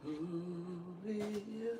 Ooh, yeah.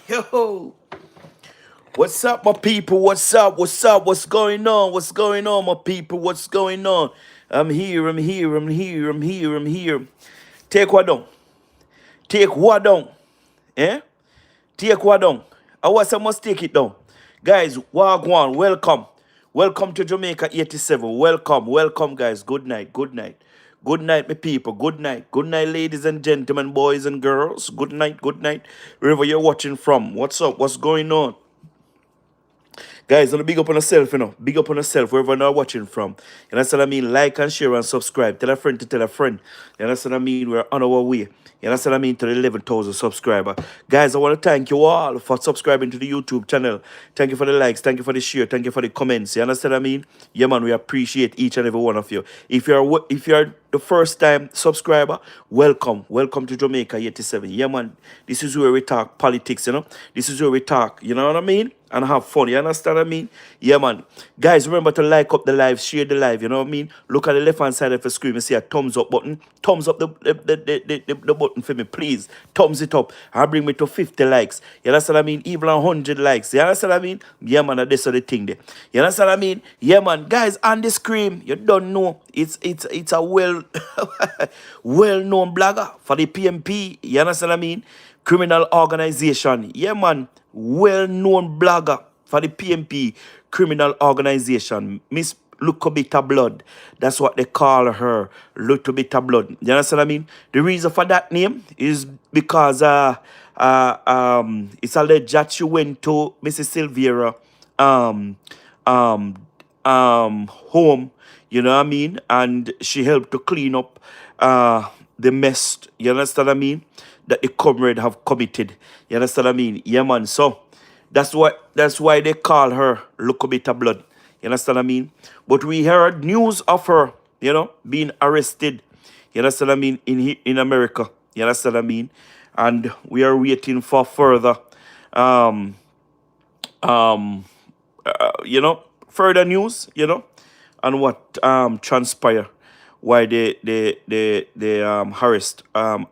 Yo, what's up, my people? What's up? What's up? What's going on? What's going on, my people? What's going on? I'm here. I'm here. I'm here. I'm here. I'm here. Take what down? Take what down? Eh? Take what down? I was I must take it down. Guys, Wagwan, welcome. Welcome to Jamaica 87. Welcome, welcome, guys. Good night, good night. Good night, my people. Good night. Good night, ladies and gentlemen, boys and girls. Good night, good night. Wherever you're watching from. What's up? What's going on? Guys, don't big up on yourself, you know. Big up on yourself wherever you're watching from. You understand what I mean? Like and share and subscribe. Tell a friend to tell a friend. You understand what I mean? We're on our way. You understand what I mean? To the 11,000 subscriber. Guys, I want to thank you all for subscribing to the YouTube channel. Thank you for the likes. Thank you for the share. Thank you for the comments. You understand what I mean? Yeah, man, we appreciate each and every one of you. If you're the first time subscriber, welcome. Welcome to Jamaica 87. Yeah, man, this is where we talk politics, you know. This is where we talk, you know what I mean? And have fun. You understand what I mean? Yeah, man. Guys, remember to like up the live, share the live, you know what I mean? Look at the left-hand side of the screen and see a thumbs up button. Thumbs up the button for me, please. Thumbs it up. And bring me to 50 likes. You understand what I mean? Even 100 likes. You understand what I mean? Yeah, man, that's the thing there. You understand what I mean? Yeah, man. Guys, on the screen, you don't know. It's a well-known blogger for the PMP. You understand what I mean? Criminal organization. Yeah, man. Well-known blogger for the PMP criminal organization. Miss Little Bit of Blood. That's what they call her. Little Bit of Blood. You understand what I mean? The reason for that name is because it's alleged that she went to Mrs. Silvera home, you know what I mean? And she helped to clean up the mess, you understand what I mean? That the comrade have committed. You understand what I mean? Yeah, man. So that's why they call her Little Bit of Blood. You understand what I mean? But we heard news of her, you know, being arrested. You understand what I mean? In America. You understand what I mean? And we are waiting for further you know, further news, you know, and what transpire, why they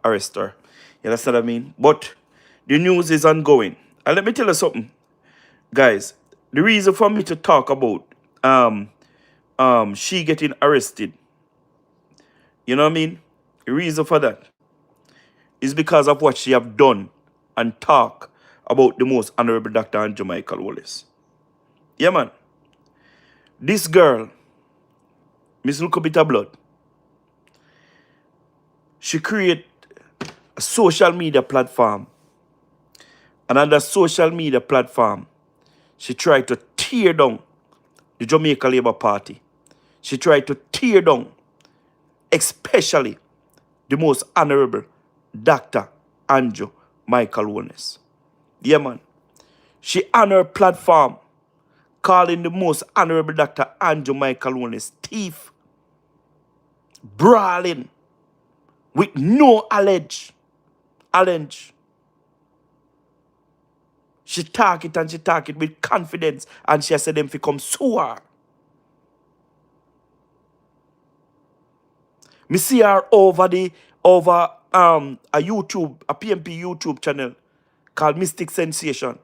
arrest her. You understand what I mean? But the news is ongoing. And let me tell you something, guys. The reason for me to talk about she getting arrested, you know what I mean? The reason for that is because of what she have done and talk about the most honorable Dr. Andrew Michael Wallace. Yeah, man. This girl, Miss Little Bit of Blood, she create a social media platform. And on that social media platform, she tried to tear down the Jamaica Labour Party. She tried to tear down, especially the most honorable Dr. Andrew Michael Wallace. Yeah, man. She on her platform calling the most honorable Dr. Andrew Michael Wallace thief, brawling, with no allege. She talk it and she talk it with confidence, and she said them fi come sue her. Me see her over a PMP YouTube channel called Mystic Sensation.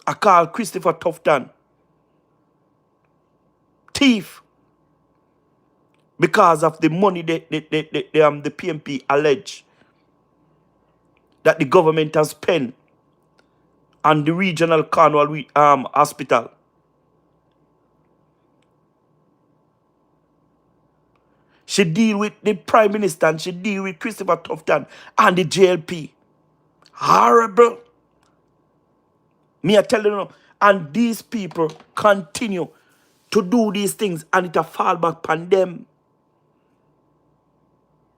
I call Christopher Tufton thief because of the money the PMP allege that the government has spent on the regional Cornwall hospital. She deal with the Prime Minister and she deal with Christopher Tufton and the JLP. Horrible. Me I tell you, and these people continue to do these things and it a fall back on them.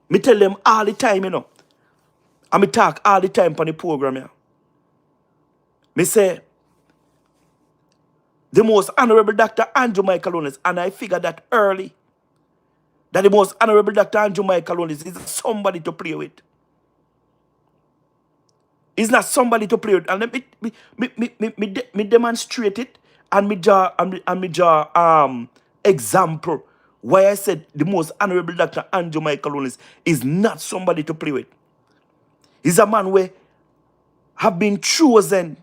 Me tell them all the time, you know. And me talk all the time on the program here. Me say, the most honorable Dr. Andrew Michael Wallace, and I figured that early, that the most honorable Dr. Andrew Michael Wallace is somebody to play with. He's not somebody to play with. And let me demonstrate it and me draw example why I said the most honorable Dr. Andrew Michael Wallace is not somebody to play with. He's a man where have been chosen.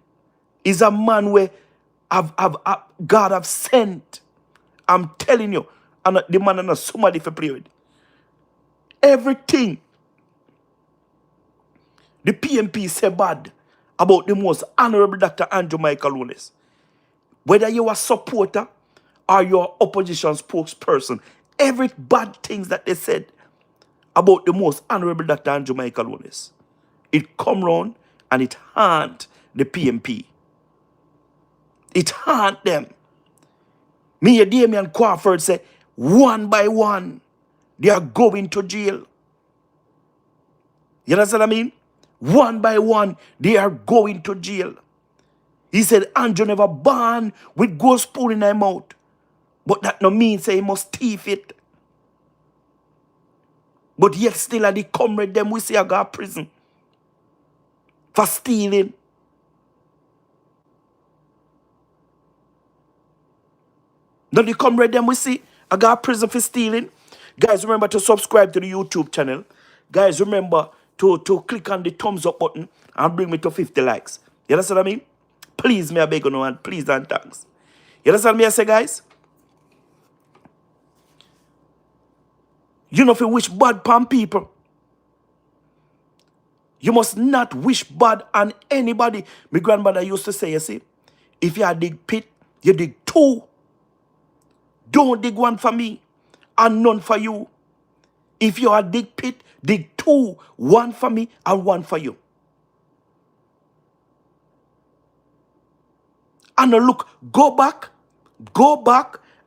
He's a man where God have sent. I'm telling you. And the man and somebody for play with. Everything the PMP say bad about the most honorable Dr. Andrew Michael Wallace. Whether you're a supporter or you're opposition spokesperson, every bad things that they said about the most honorable Dr. Andrew Michael Wallace, it come round and it haunt the PMP. It haunt them. Me and Damian Crawford say, one by one, they are going to jail. You understand what I mean? One by one, they are going to jail. He said, Andrew never born with gold spoon in her mouth. But that no mean say he must thief it. But yet still at the comrade them we say I got prison. For stealing. Now the comrade them we see I got prison for stealing. Guys, remember to subscribe to the YouTube channel. Guys, remember to click on the thumbs up button and bring me to 50 likes. You understand what I mean? Please, me I beg you and please and thanks. You understand me I say, guys? You know if you wish bad upon people, you must not wish bad on anybody. My grandmother used to say, you see, if you dig pit, you dig two. Don't dig one for me and none for you. If you are dig pit, dig two. One for me and one for you. And look, go back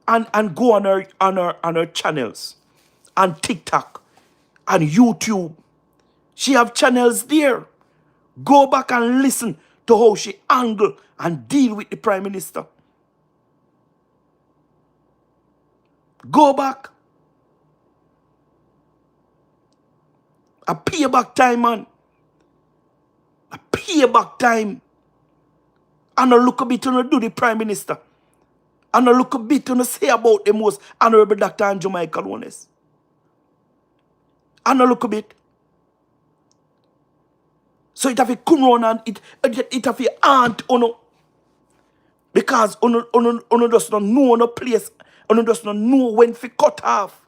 and go on her channels. And TikTok and YouTube. She have channels there. Go back and listen to how she angle and deal with the Prime Minister. Go back. A payback time, man. A payback time. And a look a bit to do the Prime Minister. And a look a bit to say about the most honorable Dr. Andrew Michael Wallace. And a look a bit. So it have to come around and it have to aunt ono. Because ono does not know no place. Ono does not know when to cut off.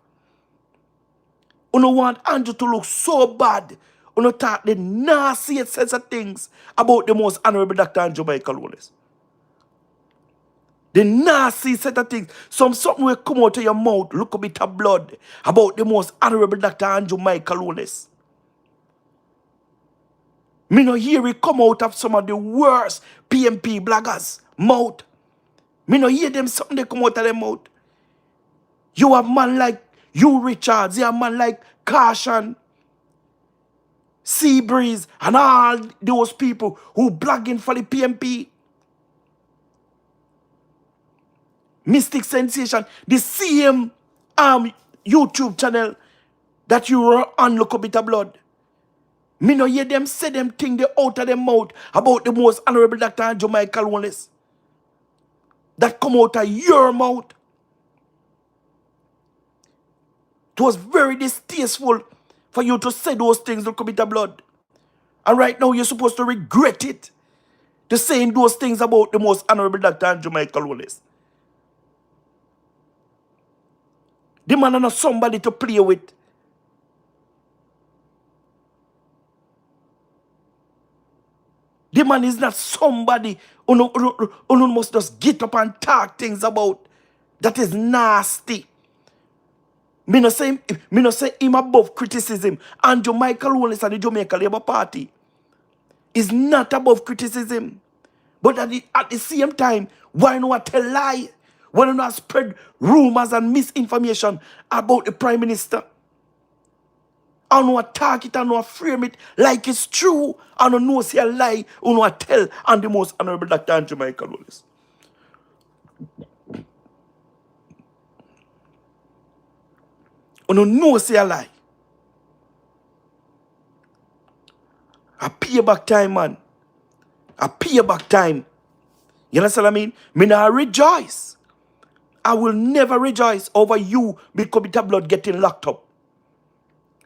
Ono want Andrew to look so bad. Ono talk the nastiest sense of things about the most honorable Dr. Andrew Michael Wallace. The nasty set of things. Something will come out of your mouth, look a bit of blood, about the most honorable Dr. Andrew Michael Wallace. Me no hear it come out of some of the worst PMP bloggers' mouth. Me no hear them something they come out of their mouth. You have man like you Richards, you have man like Caution, Seabreeze, and all those people who blogging for the PMP. Mystic Sensation, the same YouTube channel that you were on, look a bit of blood. Me no hear them say them thing they out of their mouth about the most honorable Dr. Andrew Michael Wallace. That come out of your mouth. It was very distasteful for you to say those things, look a bit of blood. And right now you're supposed to regret it. To saying those things about the most honorable Dr. Andrew Michael Wallace. The man is not somebody to play with. The man is not somebody who must just get up and talk things about. That is nasty. Me no say him above criticism. Andrew Michael Wallace and the Jamaica Labour Party is not above criticism. But at the same time, why not tell lie? Why not spread rumors and misinformation about the Prime Minister? And not talk it and not frame it like it's true. And not say a lie and not tell and the most honorable Dr. Andrew Michael Wallace. And not say a lie. A payback time, man. A payback time. You understand what I mean? Me now rejoice. I will never rejoice over you because of blood getting locked up.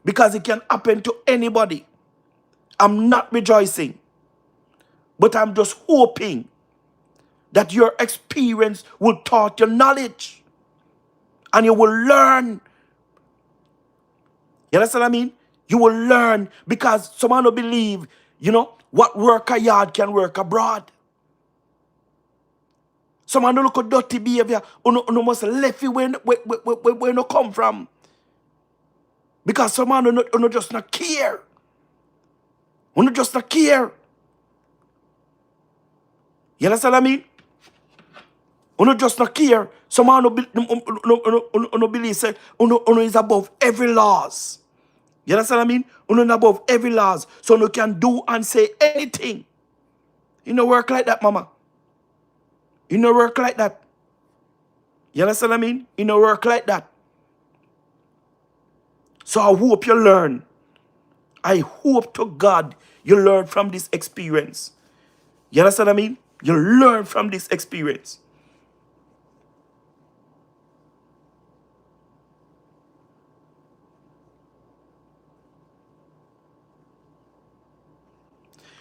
Because it can happen to anybody. I'm not rejoicing, but I'm just hoping that your experience will taught you knowledge and you will learn. You understand what I mean? You will learn because someone don't believe, what work a yard can work abroad. Someone don't look at dirty behavior, you must left you where you come from. Because someone don't just not care. You just not care. You understand what I mean? You just not care. Someone no believe say you is above every laws. You understand what I mean? You is above every laws. So you can do and say anything. You know work like that, mama. You know work like that. You understand what I mean? You know work like that. So I hope you learn. I hope to God you learn from this experience. You understand what I mean? You learn from this experience.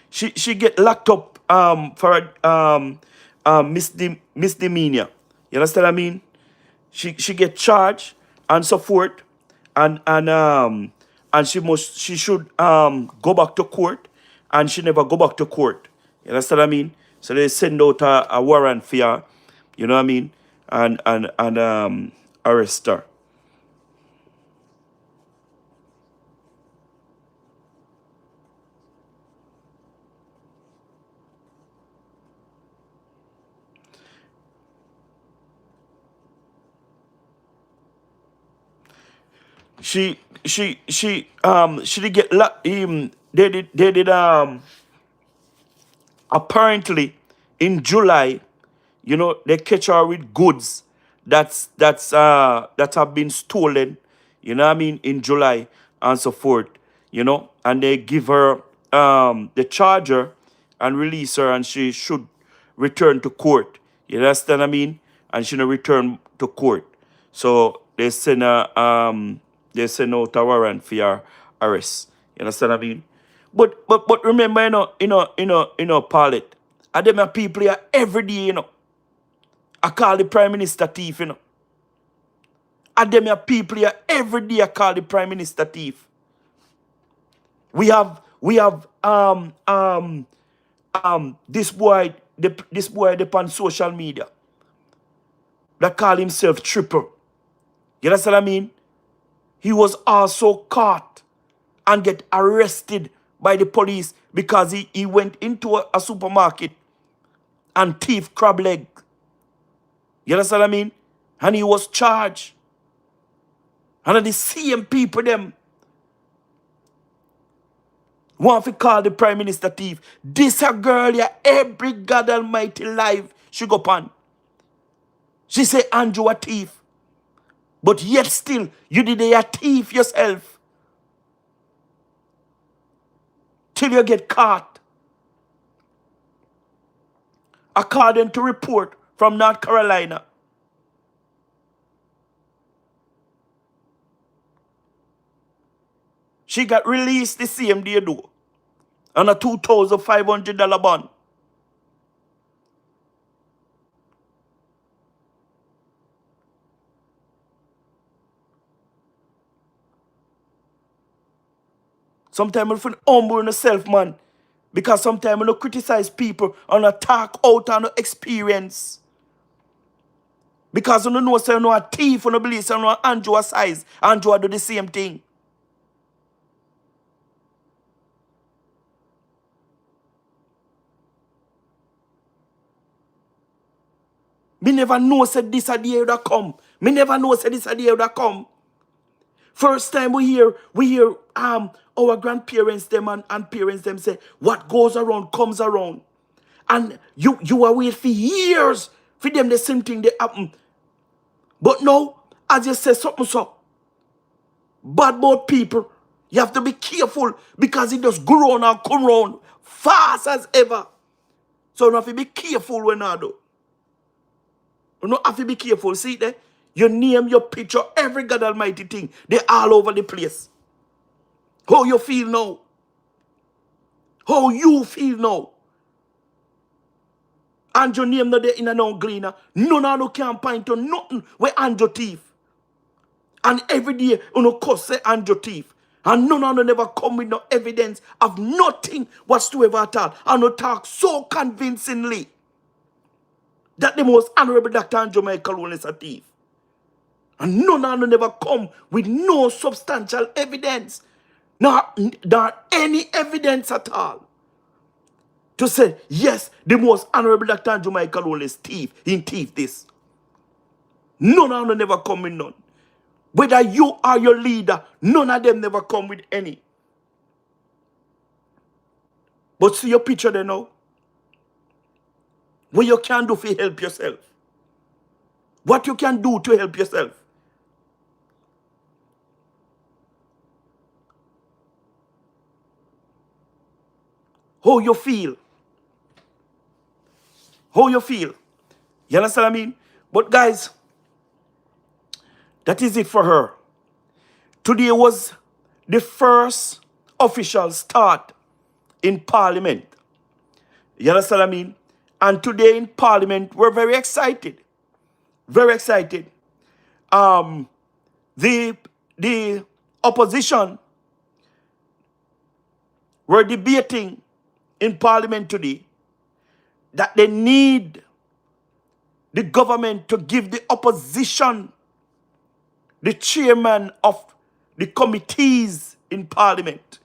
She get locked up for misdemeanor. You understand what I mean? She get charged and so forth, and she should go back to court, and she never go back to court. You understand what I mean? So they send out a warrant for her, you know what I mean, and arrest her. She did get they did apparently in July, they catch her with goods that have been stolen, you know what I mean, in July and so forth, and they give her the charger and release her, and she should return to court. You understand what I mean? And she no return to court. So they send out a warrant for your arrest. You understand what I mean? But remember, Paulette, and them are people here every day, I call the Prime Minister thief, And them are people here every day I call the Prime Minister thief. We have this boy on social media that call himself Triple. You understand what I mean? He was also caught and get arrested by the police because he went into a supermarket and thief crab leg. You understand what I mean? And he was charged. And the same people them want to call the Prime Minister thief. This a girl yeah, every God Almighty life she go pan. She say Andrew a thief. But yet still, you did a thief yourself. Till you get caught. According to report from North Carolina. She got released the same day though. On a $2,500 bond. Sometimes you feel humble in yourself, man. Because sometimes you criticize people and attack out on the experience. Because you know say you know a thief, you know believe say you know Andrew a size. Andrew do the same thing. Me never know said this a day that come. Me never know said this a day that come. First time we hear our grandparents them and parents them say what goes around comes around. And you are wait for years for them the same thing they happen. But now, as you say something so bad about people, you have to be careful because it just grow on and come round fast as ever. So you have to be careful when I do. You don't have to be careful. See there? You name your picture, every God Almighty thing. They're all over the place. How you feel now? How you feel now? Andrew name no there in a no gleaner. None of you can point to nothing where Andrew thief. And every day you know cuss say Andrew thief. And none of you never come with no evidence of nothing whatsoever at all. And you talk so convincingly that the most honorable Dr. Andrew Michael Owens is a thief. And none of you never come with no substantial evidence. Not any evidence at all. To say, yes, the most honorable Dr. Andrew Michael Owens is thief. He thief this. None of them never come with none. Whether you are your leader, none of them never come with any. But see your picture there now. What you can do to help yourself. What you can do to help yourself. How you feel. How you feel. You understand what I mean? But guys, that is it for her. Today was the first official start in Parliament. You understand what I mean? And today in Parliament, we're very excited. Very excited. The opposition were debating in Parliament today that they need the government to give the opposition the chairman of the committees in Parliament.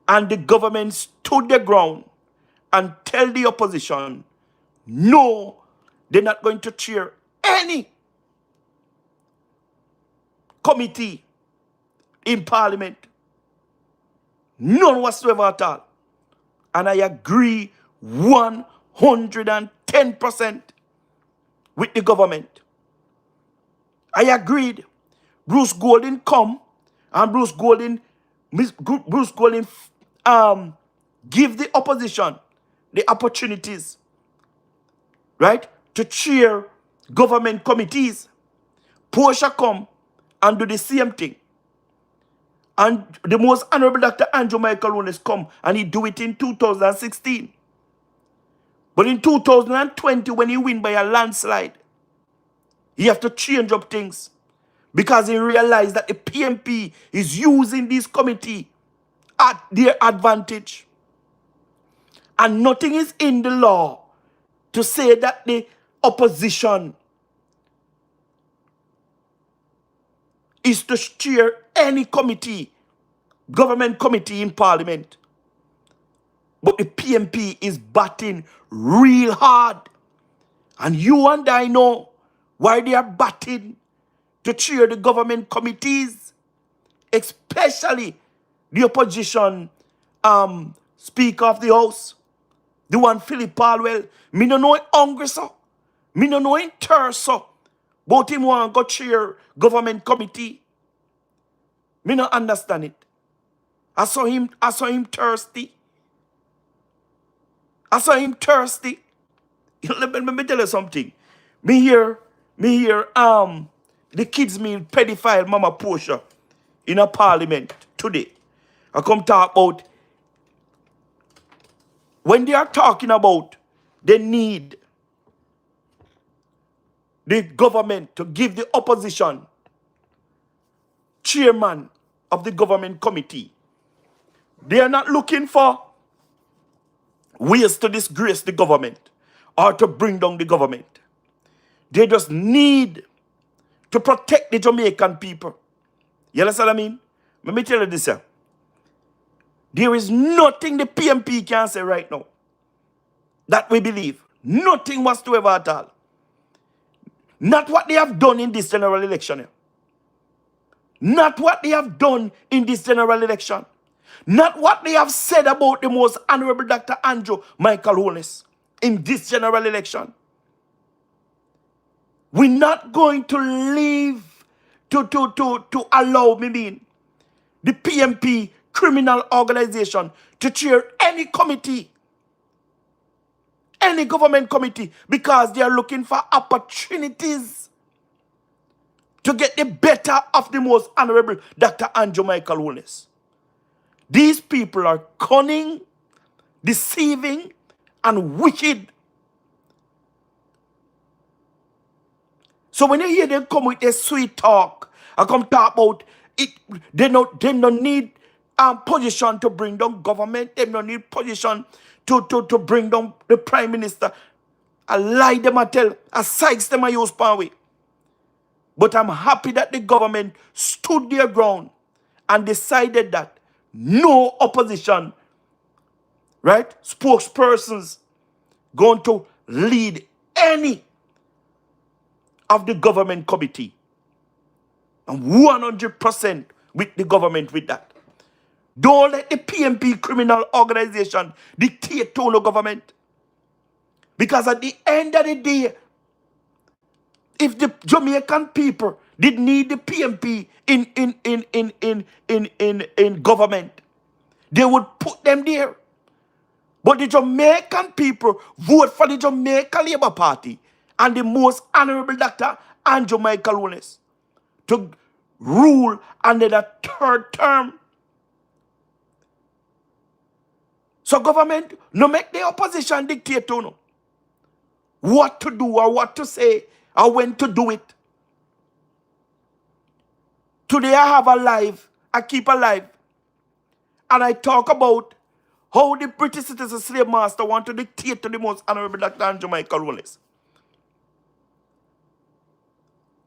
And the government stood their ground and tell the opposition, no, they're not going to chair any committee in Parliament. None whatsoever at all. And I agree 110% with the government. I agreed. Bruce Golding come and Bruce Golding give the opposition the opportunities, right, to chair government committees. Portia come and do the same thing. And the most honorable Dr. Andrew Michael Owens come and he do it in 2016. But in 2020, when he win by a landslide, he have to change up things because he realized that the PMP is using this committee at their advantage. And nothing is in the law to say that the opposition is to chair any committee, government committee in Parliament. But the PMP is batting real hard. And you and I know why they are batting to chair the government committees, especially the opposition Speaker of the House, the one Philip Palwell. Me no know him hungry so. Me no know him thirst so. But him want go chair government committee. Me no understand it. I saw him thirsty. I saw him thirsty. Let me tell you something. Me hear the kids meal pedophile Mama Portia in a Parliament today. I come talk about when they are talking about the need the government to give the opposition chairman of the government committee. They are not looking for ways to disgrace the government or to bring down the government. They just need to protect the Jamaican people. You understand what I mean? Let me tell you this here. There is nothing the PMP can say right now that we believe. Nothing whatsoever at all. Not what they have done in this general election here. Not what they have done in this general election. Not what they have said about the most honorable Dr. Andrew Michael Owens in this general election. We're not going to leave to allow the PMP criminal organization to chair any committee, any government committee, because they are looking for opportunities to get the better of the most honorable Dr. Andrew Michael Owens. These people are cunning, deceiving, and wicked. So when you hear them come with their sweet talk, I come talk about it, they don't need position to bring down government. They don't need position to bring down the prime minister. I lie them I tell, I sides them I use power. But I'm happy that the government stood their ground and decided that no opposition, right, spokespersons going to lead any of the government committee. And 100% with the government with that. Don't let the PMP criminal organization dictate to the government. Because at the end of the day, if the Jamaican people did need the PMP in government, they would put them there. But the Jamaican people vote for the Jamaica Labour Party and the most honorable Dr. Andrew Michael Holness to rule under the third term. So government no make the opposition dictate to no what to do or what to say or when to do it. Today I have a live, I keep alive, and I talk about how the British citizen slave master want to dictate to the most honorable Dr. Andrew Michael Holness.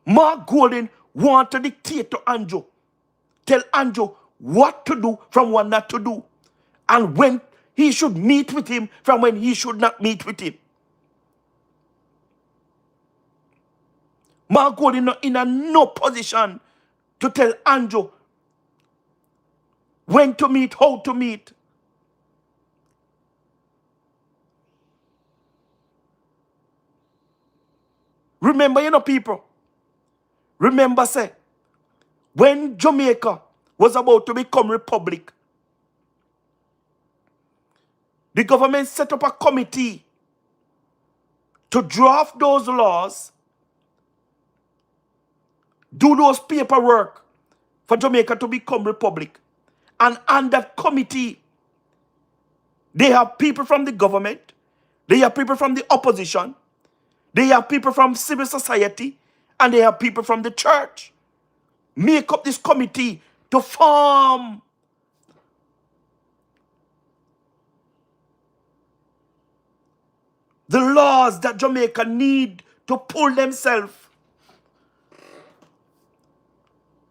Mark Golding want to dictate to Andrew, tell Andrew what to do from what not to do, and when he should meet with him from when he should not meet with him. Mark Golding in no position to tell Andrew when to meet, how to meet. Remember, people. Remember, say, when Jamaica was about to become republic, the government set up a committee to draft those laws, do those paperwork for Jamaica to become republic. And on that committee, they have people from the government, they have people from the opposition, they have people from civil society, and they have people from the church. Make up this committee to form the laws that Jamaica need to pull themselves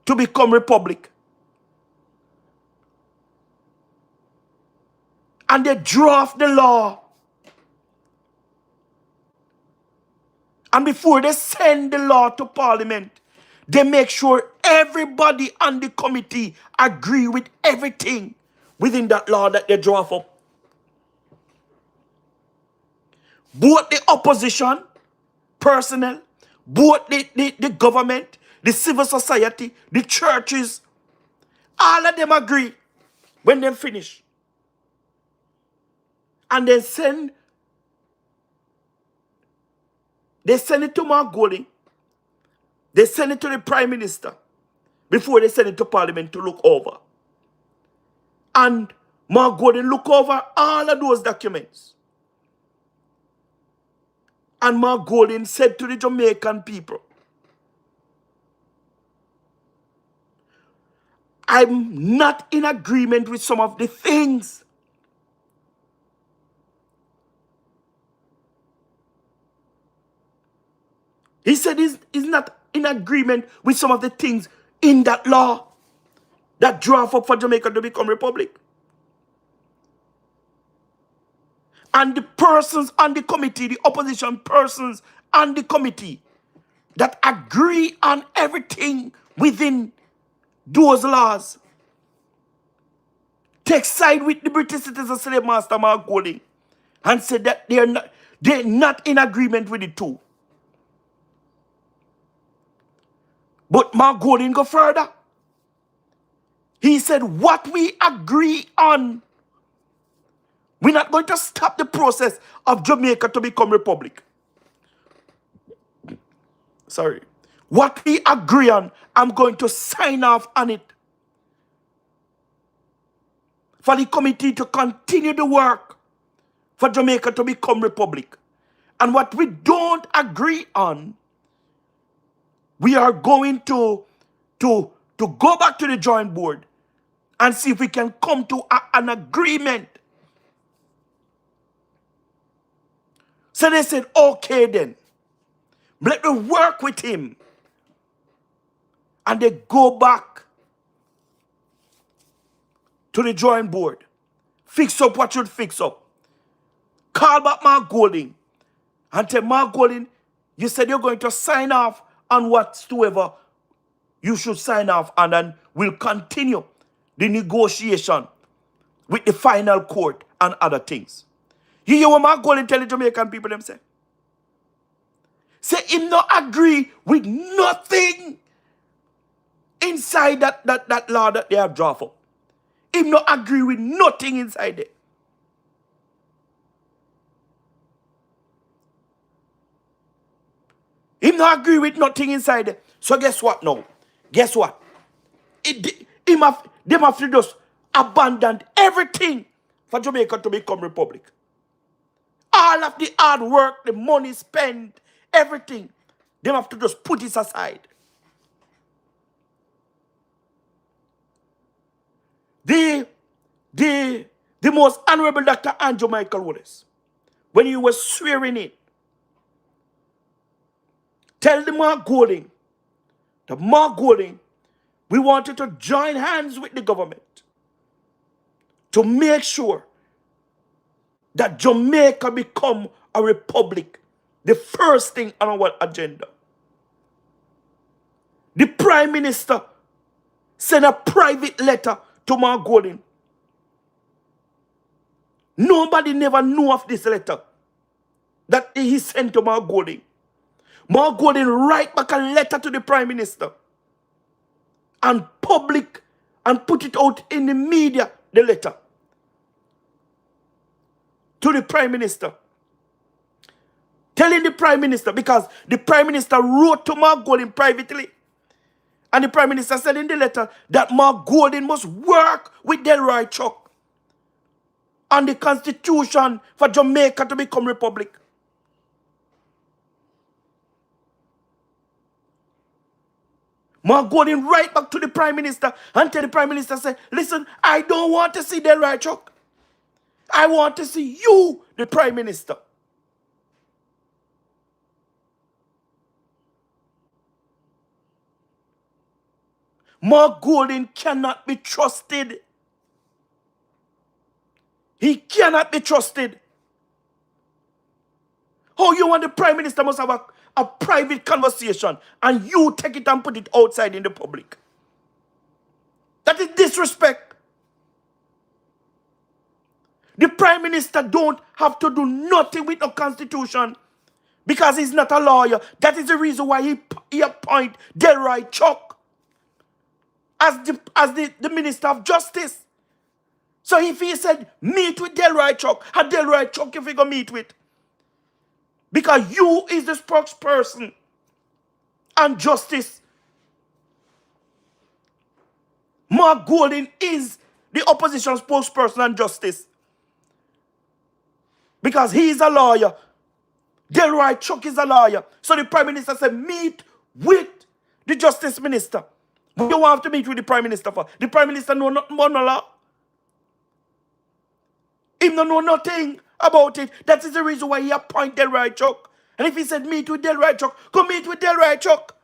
to become republic. And they draft the law. And before they send the law to Parliament, they make sure everybody on the committee agree with everything within that law that they draft up. Both the opposition personnel, both the government, the civil society, the churches, all of them agree when they finish. And they send it to Mark Golding. They send it to the Prime Minister before they send it to Parliament to look over. And Mark Golding look over all of those documents. And Mark Golding said to the Jamaican people, I'm not in agreement with some of the things. He said he's not in agreement with some of the things in that law that draft up for Jamaica to become republic. And the persons on the committee, the opposition persons on the committee that agree on everything within those laws take side with the British citizen slave master Mark Golding and said that they're not in agreement with it too. But Mark Golding go further. He said, what we agree on, we're not going to stop the process of Jamaica to become republic. Sorry. What we agree on, I'm going to sign off on it. for the committee to continue the work for Jamaica to become republic. And what we don't agree on, we are going to go back to the drawing board and see if we can come to an agreement. So they said, okay then, let me work with him. And they go back to the drawing board. Fix up what should fix up. Call back Mark Golding and tell Mark Golding, you said you're going to sign off on whatsoever you should sign off, and then we'll continue the negotiation with the final court and other things. You hear what Mark Golding tell the Jamaican people themselves? Say him not agree with nothing inside that law that they have drawn up. Him not agree with nothing inside it. Him not agree with nothing inside it. So guess what now? Guess what? Them have to just abandon everything for Jamaica to become republic. All of the hard work, the money spent, everything, they have to just put it aside. The most honorable Dr. Andrew Michael Wallace, when he was swearing it, tell the Mark Golding, we wanted to join hands with the government to make sure that Jamaica become a republic, the first thing on our agenda. The Prime Minister sent a private letter to Mark Golding. Nobody never knew of this letter that he sent to Mark Golding. Mark Golding write back a letter to the Prime Minister and public and put it out in the media, the letter to the Prime Minister. Telling the Prime Minister, because the Prime Minister wrote to Mark Golding privately. And the Prime Minister said in the letter that Mark Golding must work with Delroy Chuck on the constitution for Jamaica to become republic. Mark Golding write back to the Prime Minister and tell the Prime Minister, say, listen, I don't want to see Delroy Chuck. I want to see you, the Prime Minister. Mark Golding cannot be trusted. He cannot be trusted. How you want the Prime Minister must have a private conversation and you take it and put it outside in the public? That is disrespect. The Prime Minister don't have to do nothing with the Constitution because he's not a lawyer. That is the reason why he appoint Delroy Chuck as the Minister of Justice. So if he said, meet with Delroy Chuck, and Delroy Chuck if he go meet with. Because you is the spokesperson on justice. Mark Golding is the opposition spokesperson on justice. Because he is a lawyer. Delroy Chuck is a lawyer. So the Prime Minister said, meet with the Justice Minister. But you want to meet with the Prime Minister for? The Prime Minister know nothing about no law. He don't know nothing about it. That is the reason why he appointed Delroy Chuck. And if he said meet with Delroy Chuck, go meet with Delroy Chuck.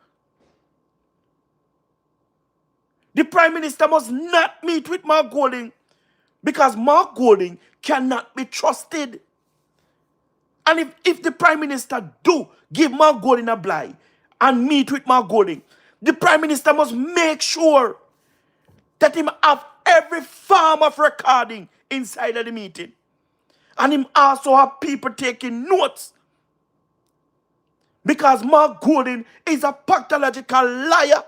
The Prime Minister must not meet with Mark Golding because Mark Golding cannot be trusted. And if the Prime Minister do give Mark Golding a blight and meet with Mark Golding, the Prime Minister must make sure that him have every form of recording inside of the meeting. And him also have people taking notes. Because Mark Golding is a pathological liar.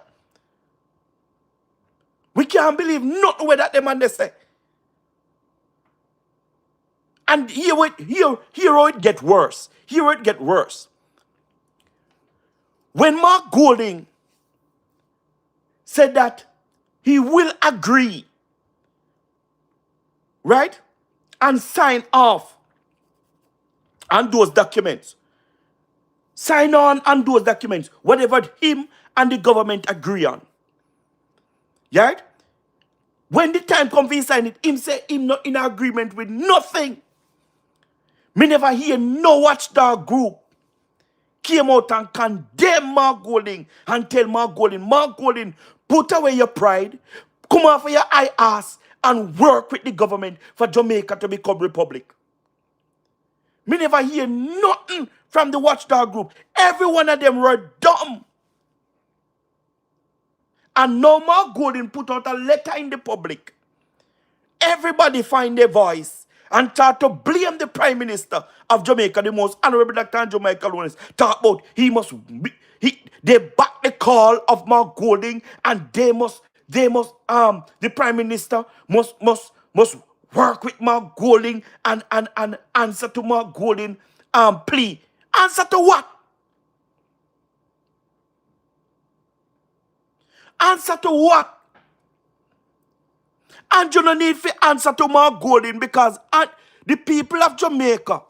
We can't believe nothing what that the man they say. And here how it get worse. Here it get worse. When Mark Golding said that he will agree right? And sign off on those documents. Sign on those documents, whatever him and the government agree on. Right? When the time comes he sign it, him say him not in agreement with nothing. Me never hear no watchdog group came out and condemn Mark Golding and tell Mark Golding, put away your pride, come off of your high ass and work with the government for Jamaica to become republic. Me never hear nothing from the watchdog group. Every one of them were dumb. And no Mark Golding put out a letter in the public. Everybody find their voice and start to blame the Prime Minister of Jamaica, the most honorable Dr. Andrew Michael Wallace. Talk about they back the call of Mark Golding and the Prime Minister must work with Mark Golding and answer to Mark Golding plea. Answer to what? Answer to what? And you don't need to answer to Mark Golding because the people of Jamaica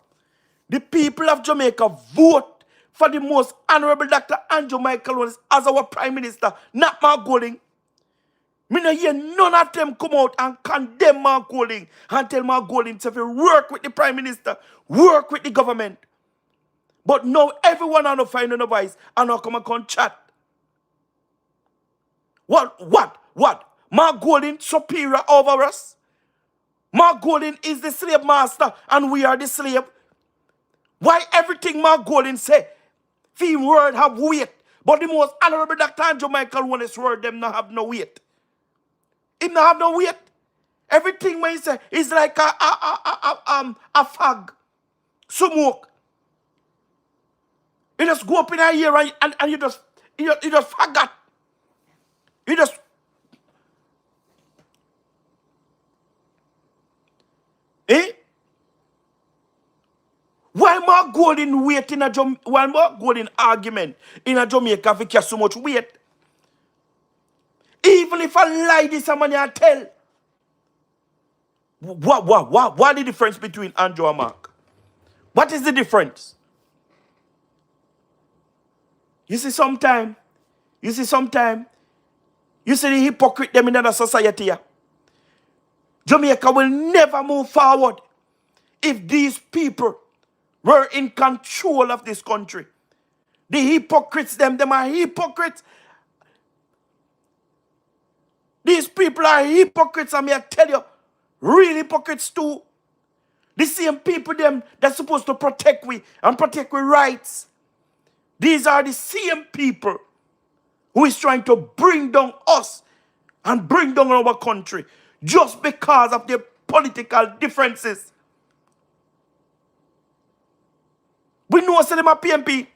vote for the most honorable Dr. Andrew Michael Wallace as our Prime Minister, not Mark Golding. Me no hear none of them come out and condemn Mark Golding and tell Mark Golding to work with the Prime Minister, work with the government. But now everyone on the find a voice and now come and chat. What? Mark Golding superior over us? Mark Golding is the slave master and we are the slave. Why everything Mark Golding say, theme word have weight, but the most honorable Dr. Andrew Michael Wallace word them not have no weight. Him not have no weight. Everything when he say is like a fag, smoke. You just go up in a year and you just forgot. You just Why Mark Golding wait why Mark Golding argument in a Jamaica for carry so much weight? Even if I lie this somebody I tell. What the difference between Andrew and Mark? What is the difference? You see sometime, you see the hypocrite them in the society here. Jamaica will never move forward if these people were in control of this country. The hypocrites, them are hypocrites. These people are hypocrites, and I tell you, real hypocrites too. The same people them that's supposed to protect we and protect our rights. These are the same people who is trying to bring down us and bring down our country just because of their political differences. We know say them a PMP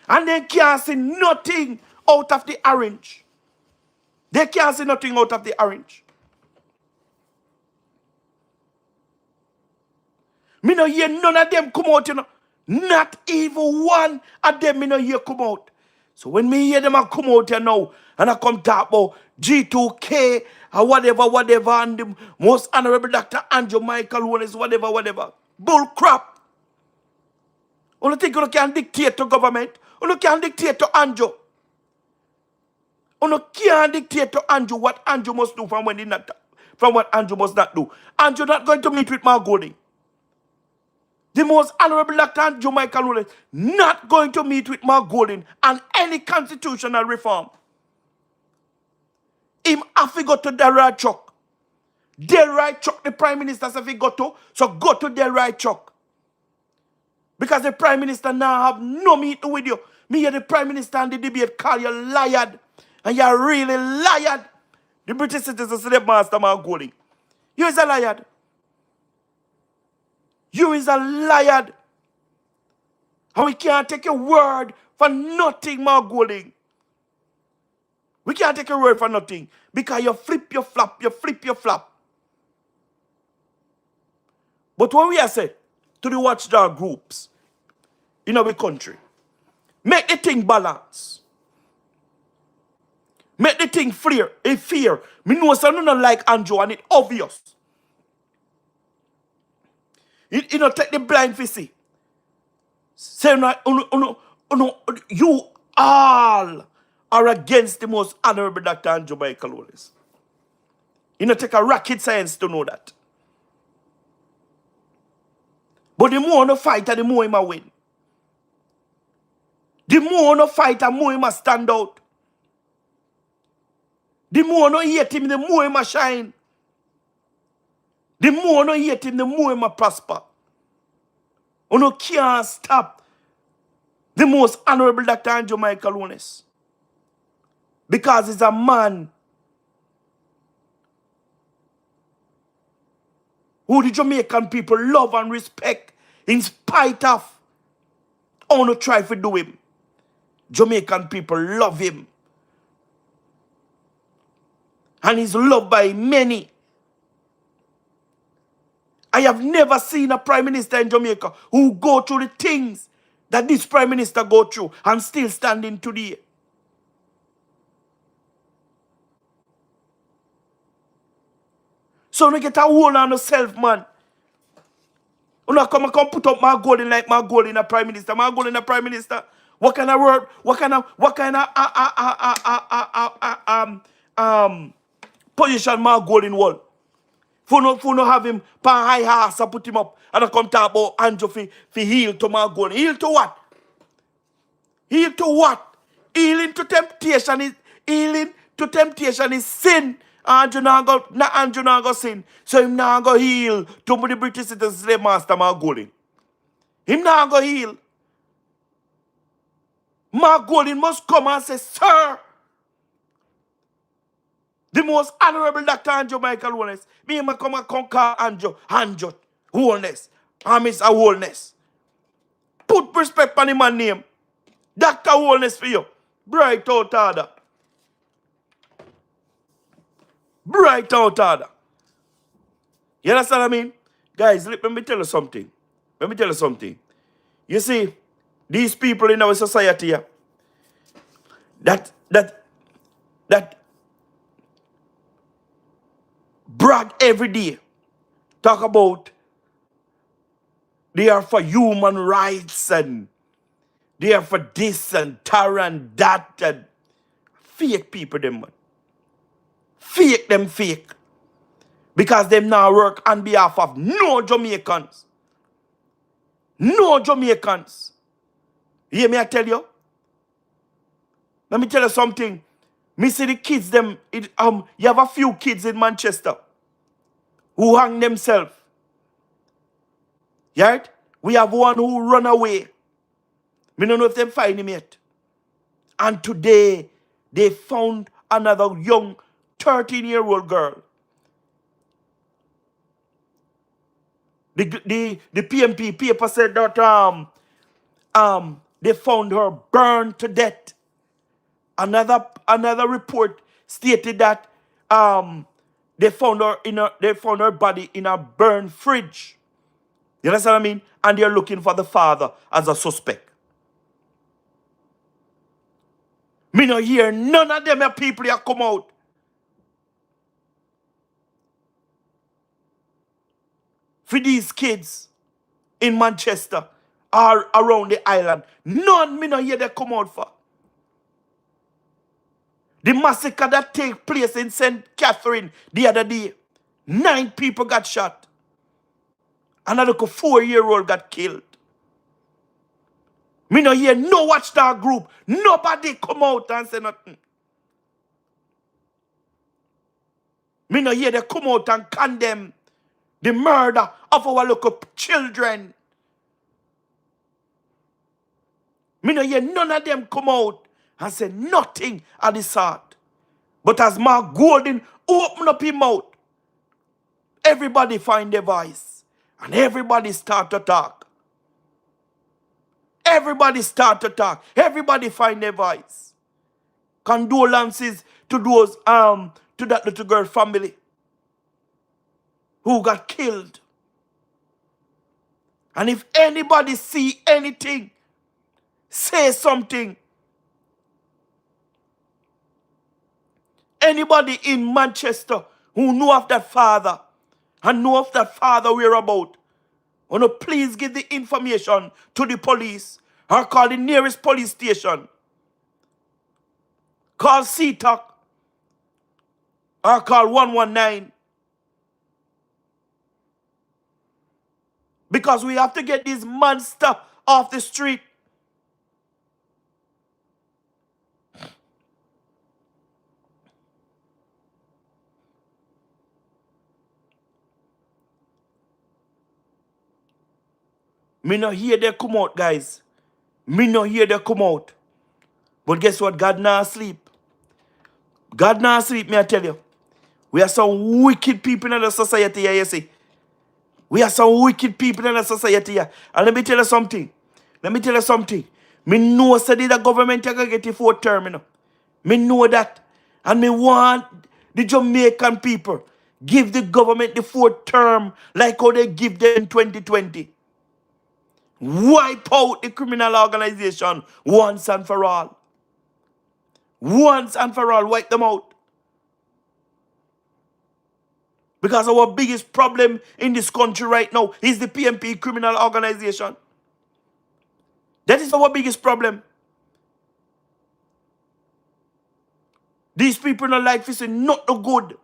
and they can't see nothing out of the orange. They can't see nothing out of the orange. Me no hear none of them come out, you know. Not even one of them me no hear come out. So when me hear them a come out here now, and I come talk about G2K or whatever, and the most honorable Dr. Andrew Michael Wallace, whatever. Bull crap. You think you can dictate to government? You can dictate to Andrew. You can't dictate to Andrew what Andrew must do from what Andrew must not do. Andrew not going to meet with Mark Golding. The most honorable Dr. Andrew Michael Wallace not going to meet with Mark Golding on any constitutional reform. Him have to go to Delroy Chuck. Delroy Chuck, the Prime Minister, says he go to, so go to Delroy Chuck. Because the Prime Minister now have no meeting with you. Me hear the Prime Minister and the debate call you liar. And you're really liar. The British citizens slave master Mark Golding. You is a liar. You is a liar. And we can't take your word for nothing, Mark Golding. We can't take your word for nothing. Because you flip your flop, But what we are saying to the watchdog groups in our country, make the thing balance. Make the thing fear. Me know some don't like Andrew and it's obvious. You know, take the blind for see. Say, you all are against the most honorable Dr. Andrew Michael Wallace. You know, take a rocket science to know that. But the more no fight, the more him win. The more no fight, the more him stand out. The more no hate him, the more him shine. The more no hate him, the more him prosper. You no can't stop the most honorable Dr. Andrew Michael Wallace. Because he's a man who the Jamaican people love and respect in spite of all no try to do him. Jamaican people love him. And he's loved by many. I have never seen a prime minister in Jamaica who go through the things that this prime minister go through and still standing today. So you get a hold on yourself, man. You know, come put up my goal in like my goal in a prime minister. My goal in a prime minister. What kind of word? What kind of position my goal in world? For no have him pan high horse and put him up and I come talk about Andrew for heal to my goal. Heal to what? Heal to what? Healing to temptation is sin. Andrew now go sin. So him now go heal to the British citizens slave master Margolin. Him now go heal. Margolin must come and say, sir, the most honorable Dr. Andrew Michael Wallace, me and come and conquer Andrew, wholeness, Amis a wholeness. Put respect on him and name. Dr. Wholeness for you. Bright out order. Bright out order. You understand what I mean? Guys, let me tell you something. Let me tell you something. You see, these people in our society here, that brag every day, talk about they are for human rights and they are for this and that and that and fake people them, man. Fake them fake. Because them now work on behalf of no Jamaicans. No Jamaicans. You hear me I tell you? Let me tell you something. Me see the kids them, you have a few kids in Manchester who hang themselves. Right? We have one who run away. Me don't know if they find him yet. And today, they found another young 13-year-old girl. The PMP paper said that they found her burned to death. Another report stated that they found her body in a burned fridge. You understand what I mean? And they're looking for the father as a suspect. Me no hear none of them people here come out. For these kids in Manchester or around the island. None me no hear they come out for. The massacre that take place in St. Catherine the other day. 9 people got shot. Another 4-year-old got killed. Me no hear no watchdog group. Nobody come out and say nothing. Me no hear they come out and condemn the murder of our local children. Me no hear none of them come out and say nothing at the sort. But as Mark Golden open up his mouth, everybody find their voice. And everybody start to talk. Everybody start to talk. Everybody find their voice. Condolences to those to that little girl family who got killed. And if anybody see anything, say something. Anybody in Manchester who know of that father and know of that father whereabout, Wanna please give the information to the police or call the nearest police station. Call CTOC or call 119. Because we have to get these monsters off the street. Me not hear they come out, guys. Me not hear they come out. But guess what? God not asleep. God not asleep, me I tell you. We are some wicked people in the society here, you see. We are some wicked people in the society here. And let me tell you something. Let me tell you something. Me know that the government are going to get the fourth term, you know. Me know that. And me want the Jamaican people give the government the fourth term like how they give them in 2020. Wipe out the criminal organization once and for all. Once and for all, wipe them out. Because our biggest problem in this country right now is the PMP criminal organization. That is our biggest problem. These people don't like to see not no good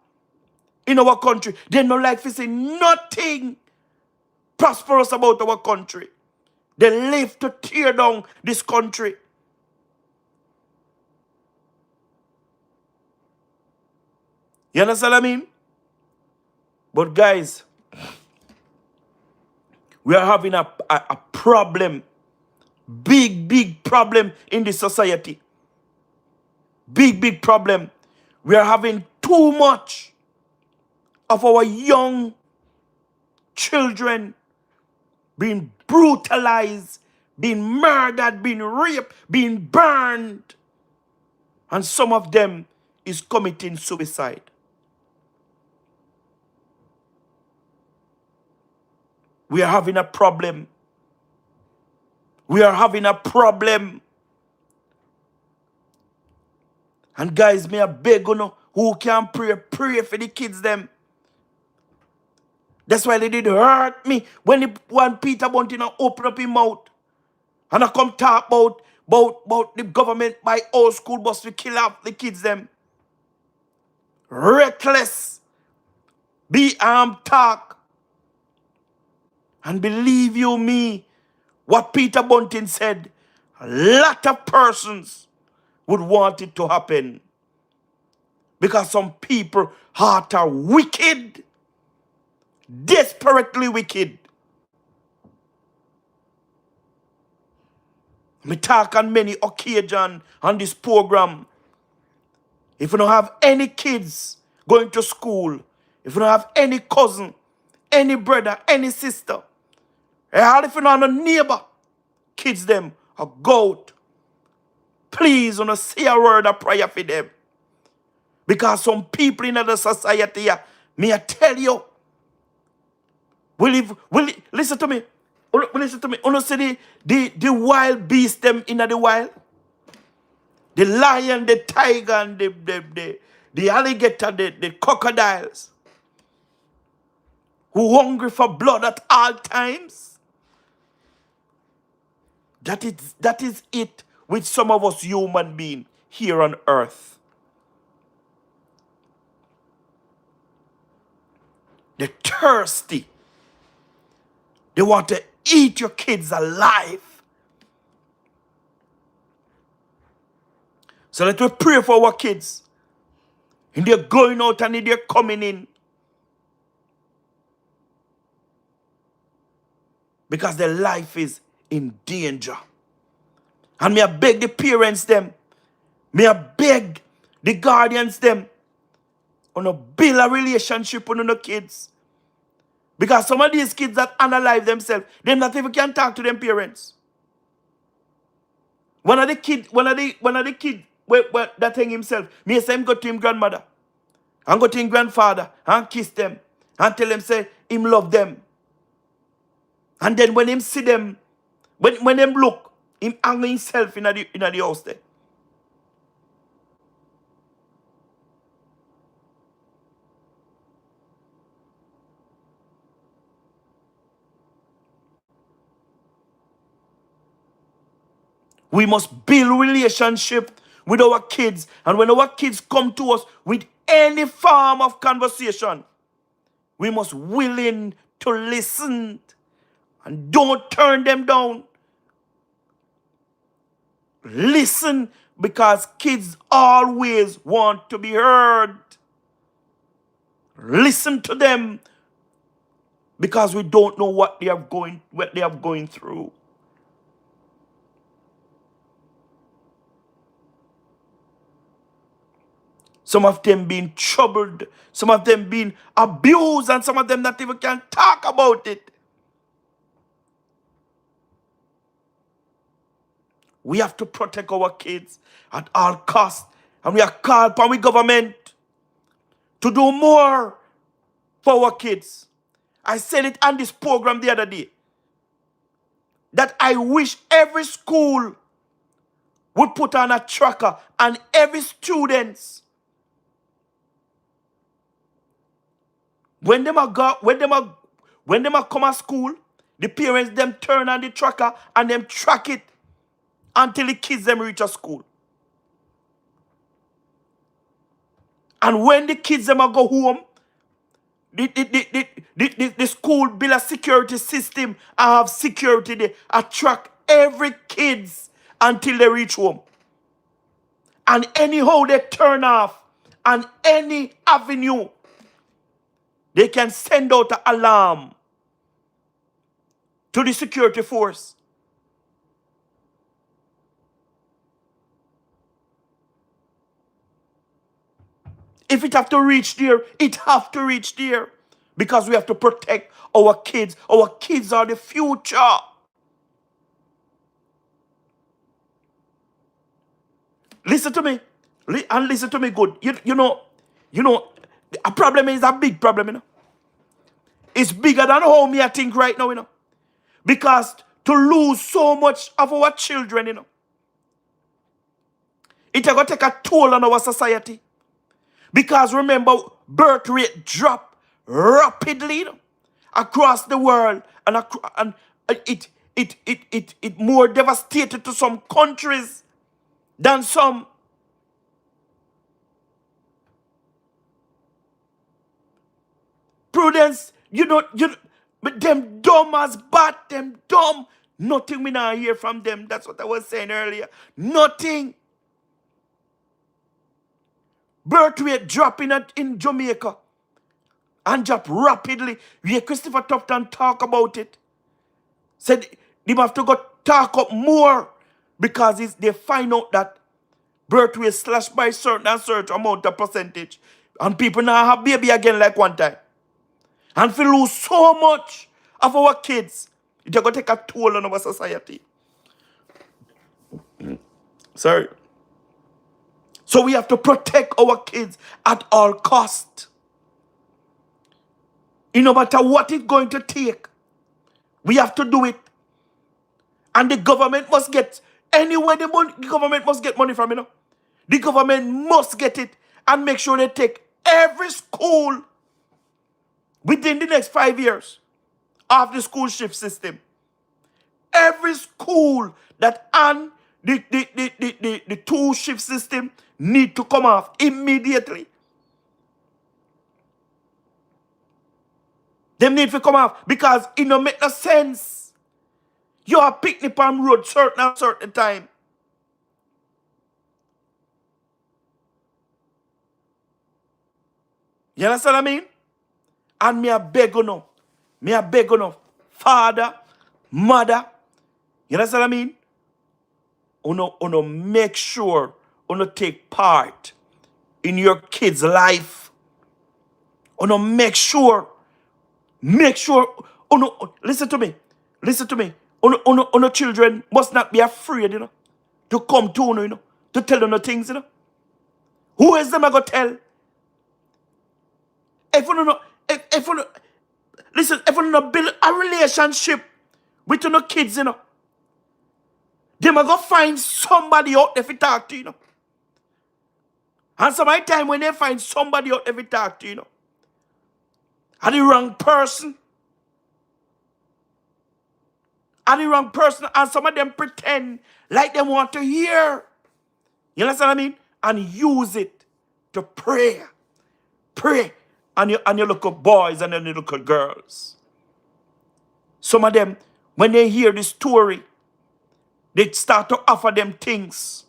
in our country. They don't like to see nothing prosperous about our country. They live to tear down this country. You understand what I mean? But guys, we are having a problem. Big problem in this society. Big problem. We are having too much of our young children being brutalized, being murdered, being raped, being burned. And some of them is committing suicide. We are having a problem. We are having a problem. And guys, me a beg you know, who can pray for the kids them. That's why they did hurt me when Peter Bunting open up his mouth. And I come talk about the government by old school bus to kill off the kids them. Reckless. Be armed talk. And believe you me, what Peter Bunting said, a lot of persons would want it to happen. Because some people heart are wicked. Desperately wicked. Me talk on many occasions on this program. If you don't have any kids going to school, if you don't have any cousin, any brother, any sister, and if you don't have a neighbor, kids them, a goat, please don't say a word of prayer for them. Because some people in the society, me I tell you, listen to me. Listen to me. You see the wild beast them in the wild? The lion, the tiger, and the alligator, the crocodiles. Who hungry for blood at all times. That is it with some of us human beings here on earth. They're thirsty. They want to eat your kids alive. So let us pray for our kids. And they're going out and they're coming in. Because their life is in danger. And me I beg the parents them. Me I beg the guardians them. On a build a relationship with the kids. Because some of these kids that unalive themselves, they not even can talk to them parents. One of the kid that thing himself, me say him go to him grandmother. And go to him grandfather and kiss them. And tell them say him love them. And then when him see them, when them look, him hang himself in the house there. We must build relationship with our kids. And when our kids come to us with any form of conversation, we must willing to listen and don't turn them down. Listen, because kids always want to be heard. Listen to them, because we don't know what they are going through. Some of them being troubled, some of them being abused, and some of them not even can talk about it. We have to protect our kids at all costs. And we are called by the government to do more for our kids. I said it on this program the other day, that I wish every school would put on a tracker, and every student, when them are come to school, the parents them turn on the tracker and them track it until the kids them reach a school. And when the kids them go home, the school build a security system and have security there. I track every kids until they reach home. And anyhow they turn off on any avenue, they can send out an alarm to the security force. If it have to reach there, it have to reach there. Because we have to protect our kids. Our kids are the future. Listen to me. And listen to me good. You know, a problem is a big problem, you know. It's bigger than how me I think right now, you know. Because to lose so much of our children, you know, it's going to take a toll on our society. Because remember, birth rate drop rapidly, you know, across the world, and it more devastated to some countries than some. Prudence, but them dumb as bat, them dumb. Nothing we not hear from them. That's what I was saying earlier. Nothing. Birth rate dropping in Jamaica and drop rapidly. We hear Christopher Tufton talk about it. Said they have to go talk up more, because they find out that birth rate slashed by certain amount of percentage, and people now have baby again like one time. And if we lose so much of our kids, it's going to take a toll on our society. Sorry. So we have to protect our kids at all costs. No matter what it's going to take, we have to do it. And the government must get, anywhere the government must get money from, you know. The government must get it and make sure they take every school within the next 5 years of the school shift system. Every school that on the two shift system need to come off immediately. Them need to come off, because it don't make no sense. You are picnic on road certain time. You understand what I mean? And me a beg you, father, mother, you understand what I mean? Uno make sure uno take part in your kid's life. Uno make sure, uno, listen to me. Uno children must not be afraid, you know, to come to uno, you know, to tell uno things, you know. Who is them I go tell? If uno build a relationship with uno kids, you know, they might go find somebody out there to talk to, you know. And some time when they find somebody out there to talk to, you know, and the wrong person, are the wrong person, and some of them pretend like they want to hear. You understand what I mean? And use it to pray. Pray on your little boys and your little girls. Some of them, when they hear the story, they start to offer them things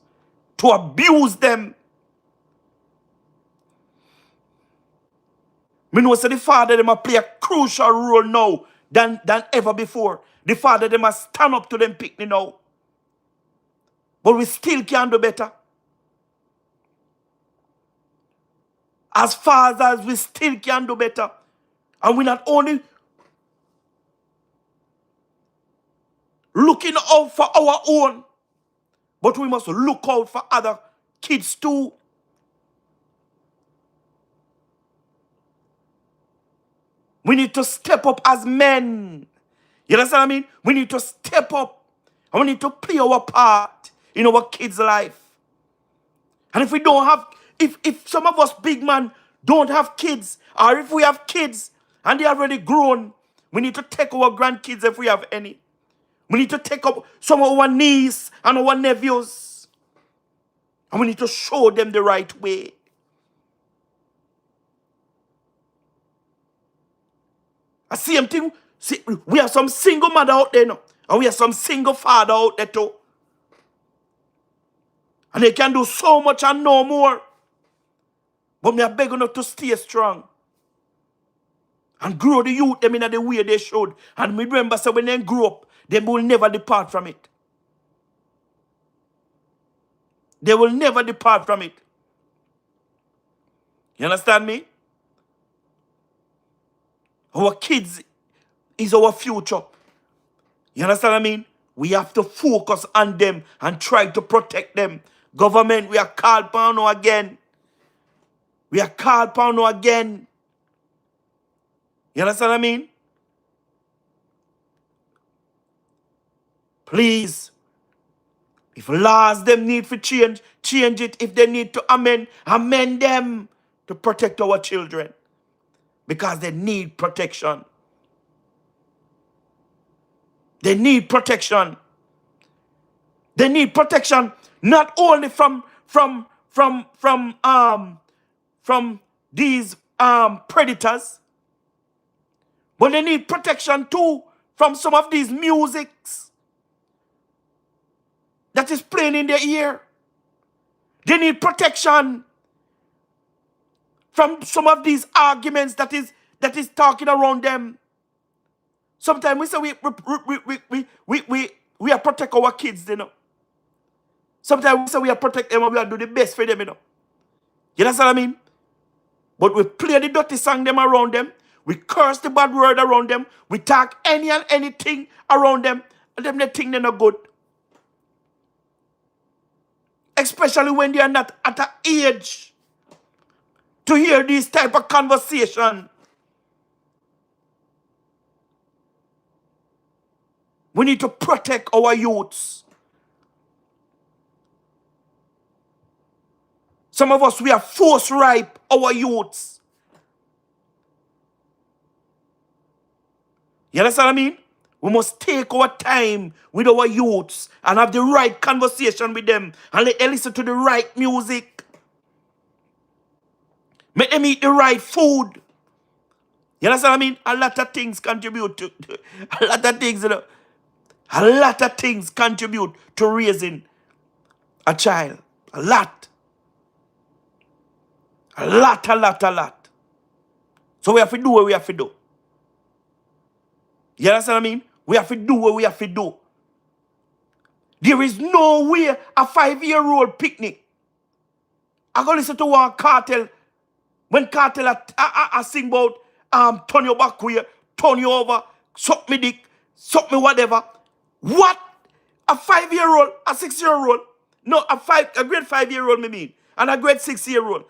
to abuse them. Me know say the father them a play a crucial role now than ever before. The father them must stand up to them picnic now. But we still can do better. As fathers, we still can do better. And we're not only looking out for our own, but we must look out for other kids too. We need to step up as men. You understand what I mean? We need to step up. And we need to play our part in our kids' life. And if we don't have, if some of us big men don't have kids, or if we have kids and they are already grown, we need to take our grandkids if we have any. We need to take up some of our nieces and our nephews. And we need to show them the right way. The same thing, see, we have some single mother out there now. And we have some single father out there too. And they can do so much and no more. But me are begging them to stay strong. And grow the youth them in the way they should. And me remember, so when they grow up, they will never depart from it. They will never depart from it. You understand me? Our kids is our future. You understand what I mean? We have to focus on them and try to protect them. Government, we are called upon now again. We are called upon now again. You understand what I mean? Please, if laws them need to change, change it. If they need to amend, amend them to protect our children. Because they need protection. They need protection. They need protection not only from these predators, but they need protection too from some of these musics that is playing in their ear. They need protection from some of these arguments that is talking around them. Sometimes we say we are protect our kids, you know. Sometimes we say we are protect them and we are do the best for them, you know. You understand what I mean? But we play the dirty song them around them. We curse the bad word around them. We talk any and anything around them. And them they think they're not good. Especially when they are not at an age to hear this type of conversation. We need to protect our youths. Some of us, we are force ripe our youths. You understand what I mean? We must take our time with our youths and have the right conversation with them and let them listen to the right music. Make them eat the right food. You understand what I mean? A lot of things contribute to a lot of things, you know. A lot of things contribute to raising a child. A lot. A lot. So we have to do what we have to do. You understand what I mean? We have to do what we have to do. There is no way a 5-year-old picnic. I go listen to one Cartel. When Cartel I sing about turn your back way, turn you over, suck me dick, suck me whatever. What? A 5-year-old, a 6-year-old, no, a grade 5-year-old me mean, and a grade 6-year-old.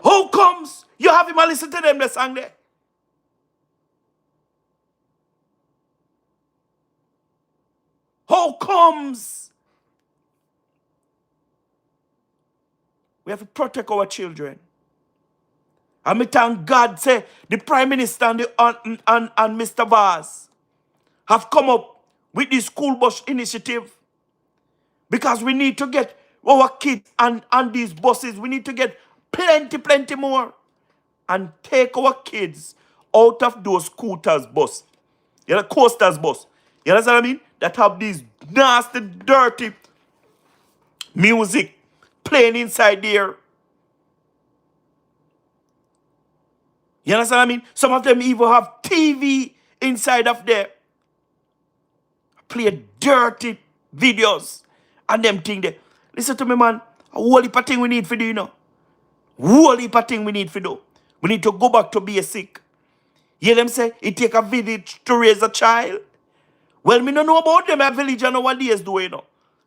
How comes you have him listen to them the song there? How comes? We have to protect our children. And me thank God, say, the Prime Minister and Mr. Vaz have come up with this school bus initiative. Because we need to get our kids on these buses. We need to get plenty more. And take our kids out of those scooters bus. You know, coasters bus. You understand what I mean? That have these nasty, dirty music playing inside there. You understand what I mean? Some of them even have TV inside of there. Play dirty videos and them thing there. Listen to me, man. A whole heap of thing we need for do, you know. Whole heap of thing we need for do. We need to go back to basic. Hear them say, it take a village to raise a child. Well, me don't know about them at village and nowadays do, you know.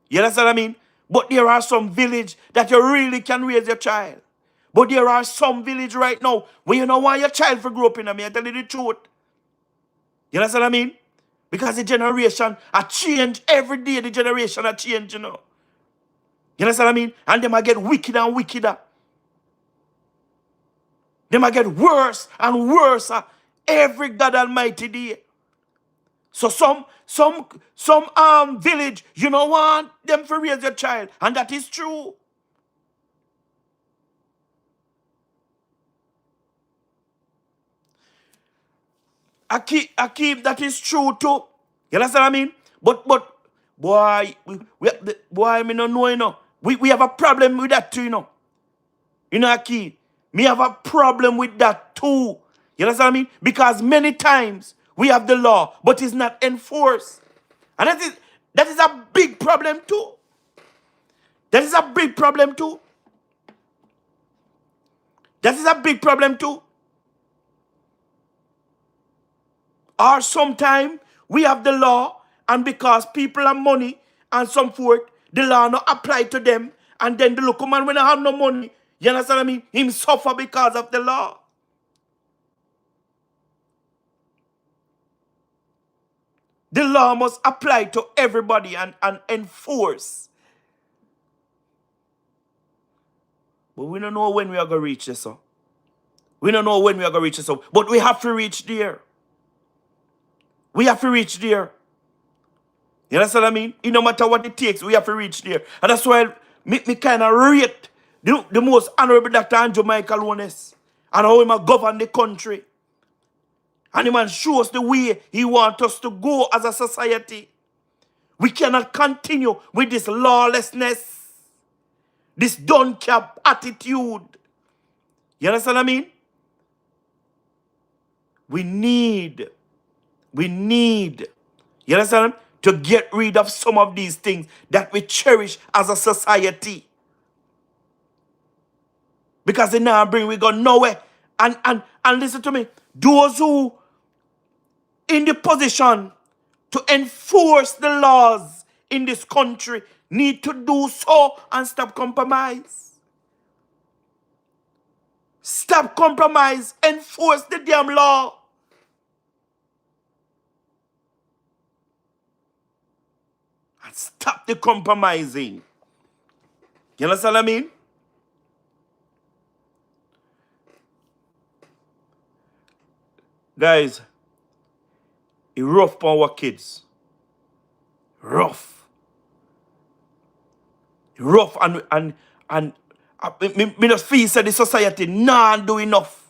You understand what I mean? But there are some village that you really can raise your child. But there are some village right now where you don't want your child to grow up in. I tell you the truth. You understand what I mean? Because the generation are change every day. The generation are change, you know. You understand what I mean? And they might get wickeder and wickeder. They might get worse and worse every God Almighty day. So some village, you don't want them to raise your child. And that is true. I keep that is true too. You understand what I mean? But boy, boy, me no know, you know. We have a problem with that too, you know. You know, Aki, me have a problem with that too. You understand what I mean? Because many times we have the law, but it's not enforced. And that is a big problem too. That is a big problem too. That is a big problem too. Or sometimes we have the law, and because people have money and some forth, the law not apply to them, and then the local man when I have no money, you understand what I mean? Him suffer because of the law. The law must apply to everybody and enforce. But we don't know when we are going to reach this. So. We don't know when we are going to reach this. So. But we have to reach there. We have to reach there. You understand what I mean? No matter what it takes, we have to reach there. And that's why me kind of rate the most honorable Dr. Andrew Michael Owens and how he govern the country. And the man shows the way he wants us to go as a society. We cannot continue with this lawlessness, this don't-care attitude. You understand what I mean? We need, you understand, to get rid of some of these things that we cherish as a society. Because they now bring we go nowhere. And listen to me, those who in the position to enforce the laws in this country need to do so and stop compromise. Stop compromise, enforce the damn law. And stop the compromising. You understand what I mean? Guys, it's rough for our kids. Rough. Rough and me just feel that the society not do enough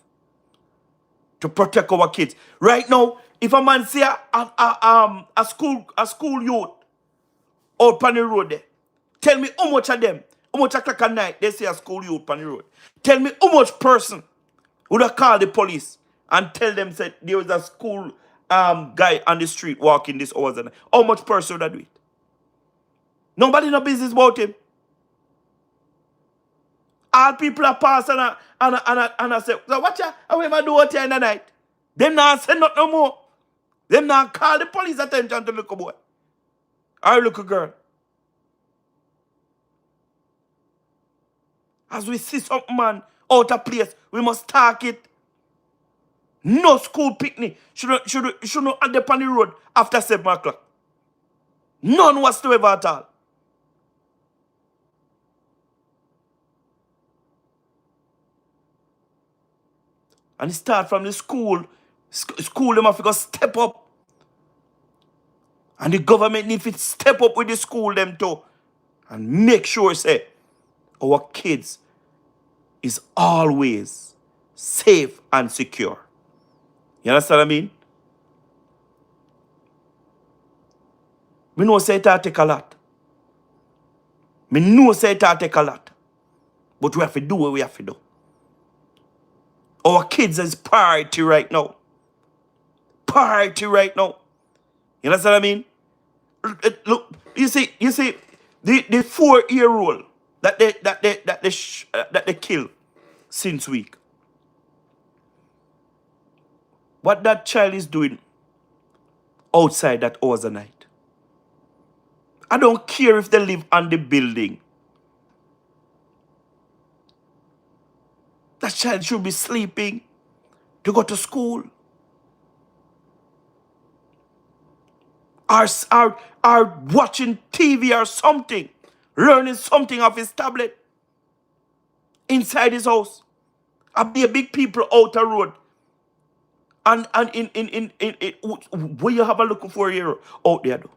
to protect our kids. Right now, if a man see a school youth out on the road there, tell me how much of them, how much o'clock at night they see a school youth on the road. Tell me how much person would have called the police and tell them that there was a school guy on the street walking this hours and how much person would have do it? Nobody no business about him. All people are pass and I say, so what ya? How am I do out here in the night? Them not say nothing no more. Them not call the police attention to little boy. Or little girl. As we see something man out of place, we must talk it. No school picnic should not end up on the road after 7 o'clock. None whatsoever at all. And it start from the school. School them have to go step up And the government need to step up with the school them too. And make sure, say, our kids is always safe and secure. You understand what I mean? Me know say it take a lot. Me know say it take a lot. But we have to do what we have to do. Our kids is priority right now. Priority right now. You understand what I mean? Look, you see, the 4-year-old that they kill since week. What that child is doing outside that hours a night. I don't care if they live on the building. That child should be sleeping to go to school. Or watching TV or something. Learning something off his tablet. Inside his house. I be a big people out the road. And in where you have a look for a year out there though.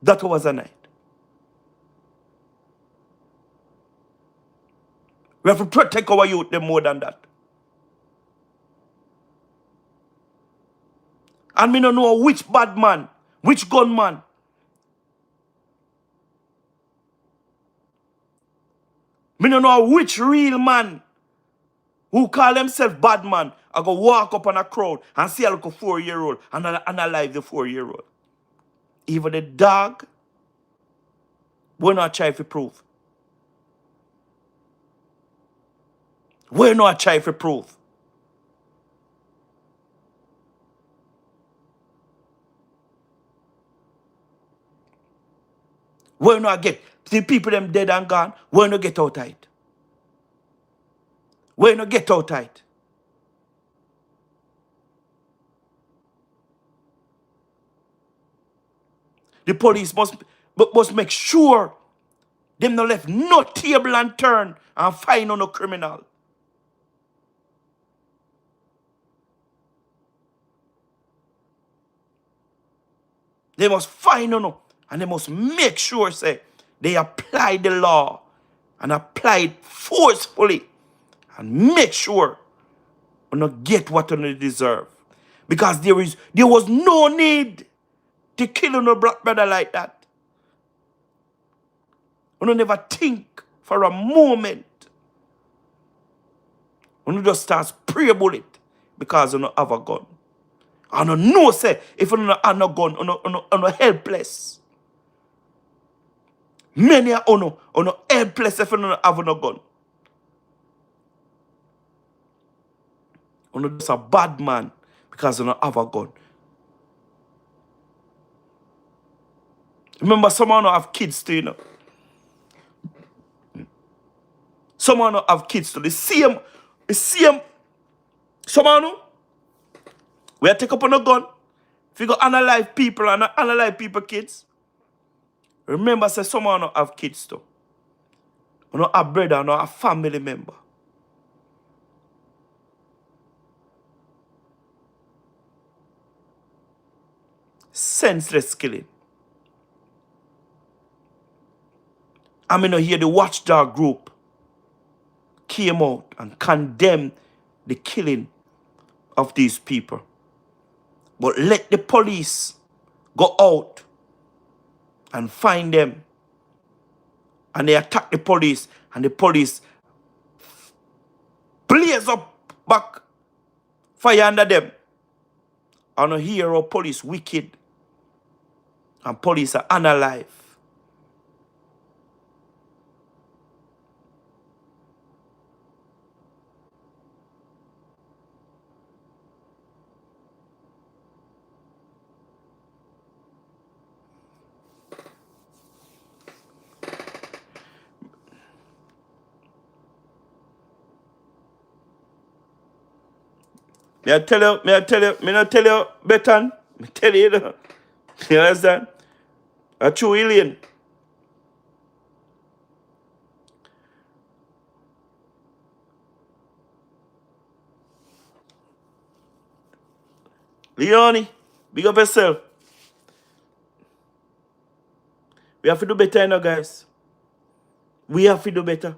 That was a night. We have to protect our youth them more than that. And me don't know which bad man, which gunman. Me don't know which real man who call himself bad man I go walk up on a crowd and see a little 4-year-old and analyze the 4-year-old. Even the dog will not try to prove. We're not trying to prove. We're not get the people them dead and gone. We're not get out tight. We're not get out tight. The police must make sure them not left no table and turn and find on no criminal. They must find on no, and they must make sure say they apply the law and apply it forcefully and make sure you not get what you deserve. Because there was no need to kill no black brother like that. You never think for a moment. You just start spray bullet because you don't have a gun. And you know say if you don't have no gun, you helpless. Many are helpless if you don't have no gun. You're just a bad man because you don't have a gun. Remember, someone don't have kids too, you know. Someone don't have kids too. The same. Someone know. We take up on a gun. If you go analyze people and analyze people kids. Remember, say someone don't have kids too. You don't have brother, you don't have family member. Senseless killing. I mean, hear the watchdog group came out and condemned the killing of these people. But let the police go out and find them. And they attack the police. And the police blaze up back fire under them. And I hear our police wicked. And police are unalive. May I tell you, me not tell you, Betan. Me tell you, you understand? A true alien. Leonie, big up yourself. We have to do better, you know, guys. We have to do better.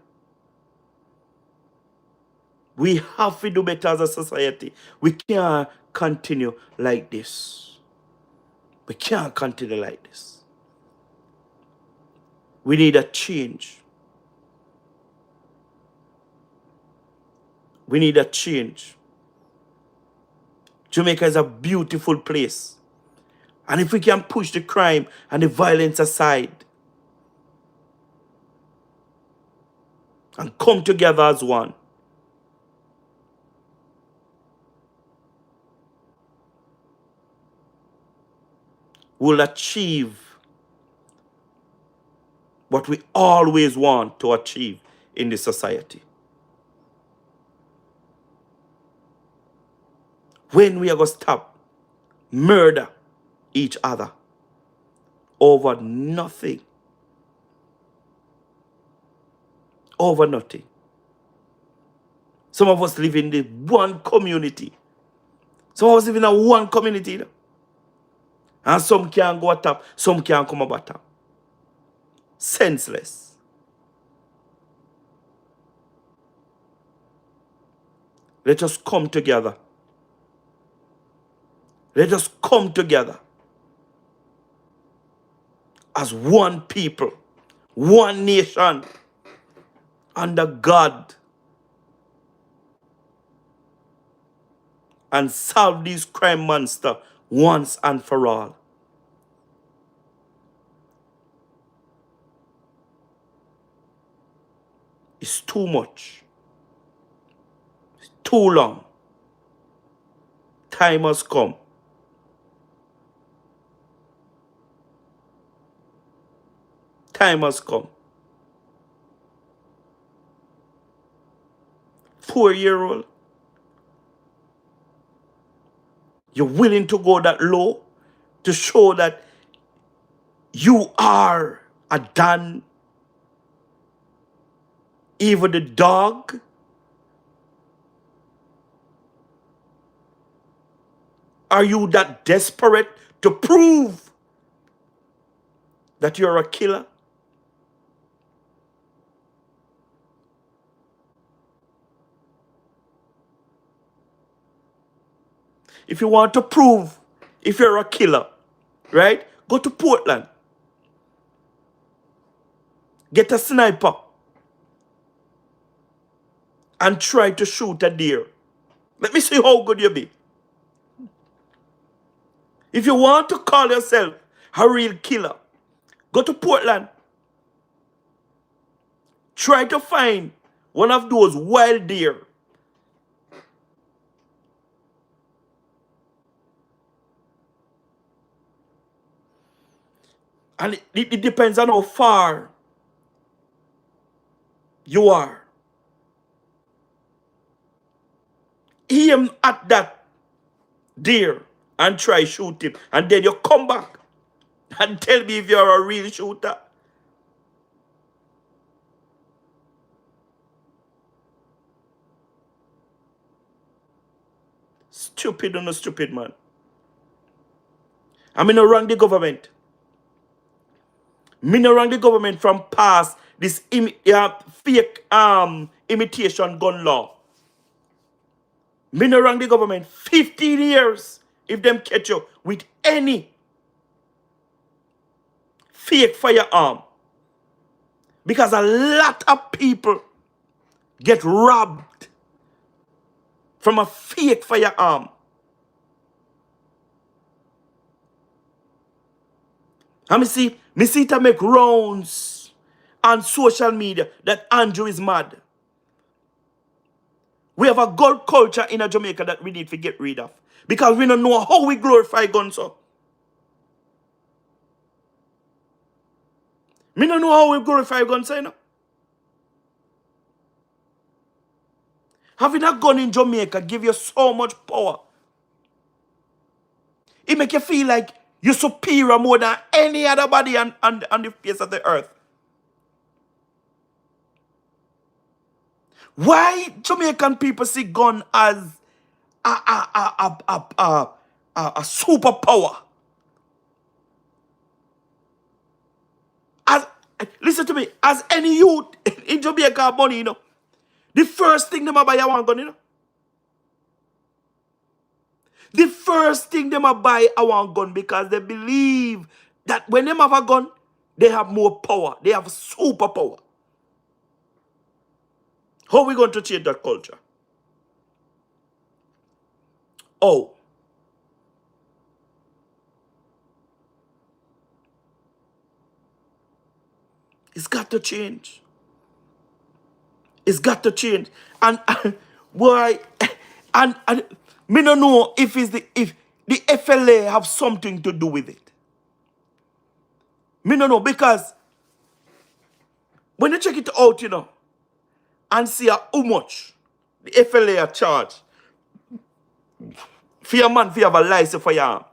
We have to do better as a society. We can't continue like this. We can't continue like this. We need a change. We need a change. Jamaica is a beautiful place. And if we can push the crime and the violence aside and come together as one, we'll achieve what we always want to achieve in this society. When we are going to stop murder each other over nothing. Over nothing. Some of us live in the one community. Some of us live in a one community. You know? And some can go at top, some can come up at top. Senseless. Let us come together. Let us come together as one people, one nation, under God, and solve this crime monster once and for all. It's too much. It's too long. Time has come. Time has come. 4-year-old. You're willing to go that low to show that you are a Dan, even the dog. Are you that desperate to prove that you're a killer? If you want to prove if you're a killer, right? Go to Portland. Get a sniper and try to shoot a deer. Let me see how good you be. If you want to call yourself a real killer, go to Portland. Try to find one of those wild deer. And it depends on how far you are. Aim at that deer and try shoot him. And then you come back and tell me if you're a real shooter. Stupid or no stupid, man. I mean, no wrong the government. Me no wrong the government from pass this fake imitation gun law. Me no wrong the government 15 years if them catch you with any fake firearm. Because a lot of people get robbed from a fake firearm. And me see to make rounds on social media that Andrew is mad. We have a gun culture in Jamaica that we need to get rid of. Because we don't know how we glorify guns up. Me don't know how we glorify guns, you know. Having a gun in Jamaica give you so much power. It make you feel like you're superior more than any other body on the face of the earth. Why Jamaican people see gun as a superpower? As listen to me, as any youth in Jamaica have money, the first thing them a buy a one gun, The first thing them a buy a one gun because they believe that when them have a gun, they have more power. They have superpower. How are we going to change that culture? Oh. It's got to change. It's got to change. And why? And me don't know if the FLA have something to do with it. Me don't know because when you check it out, and see how much the FLA are charged for your man for have a license for your arm.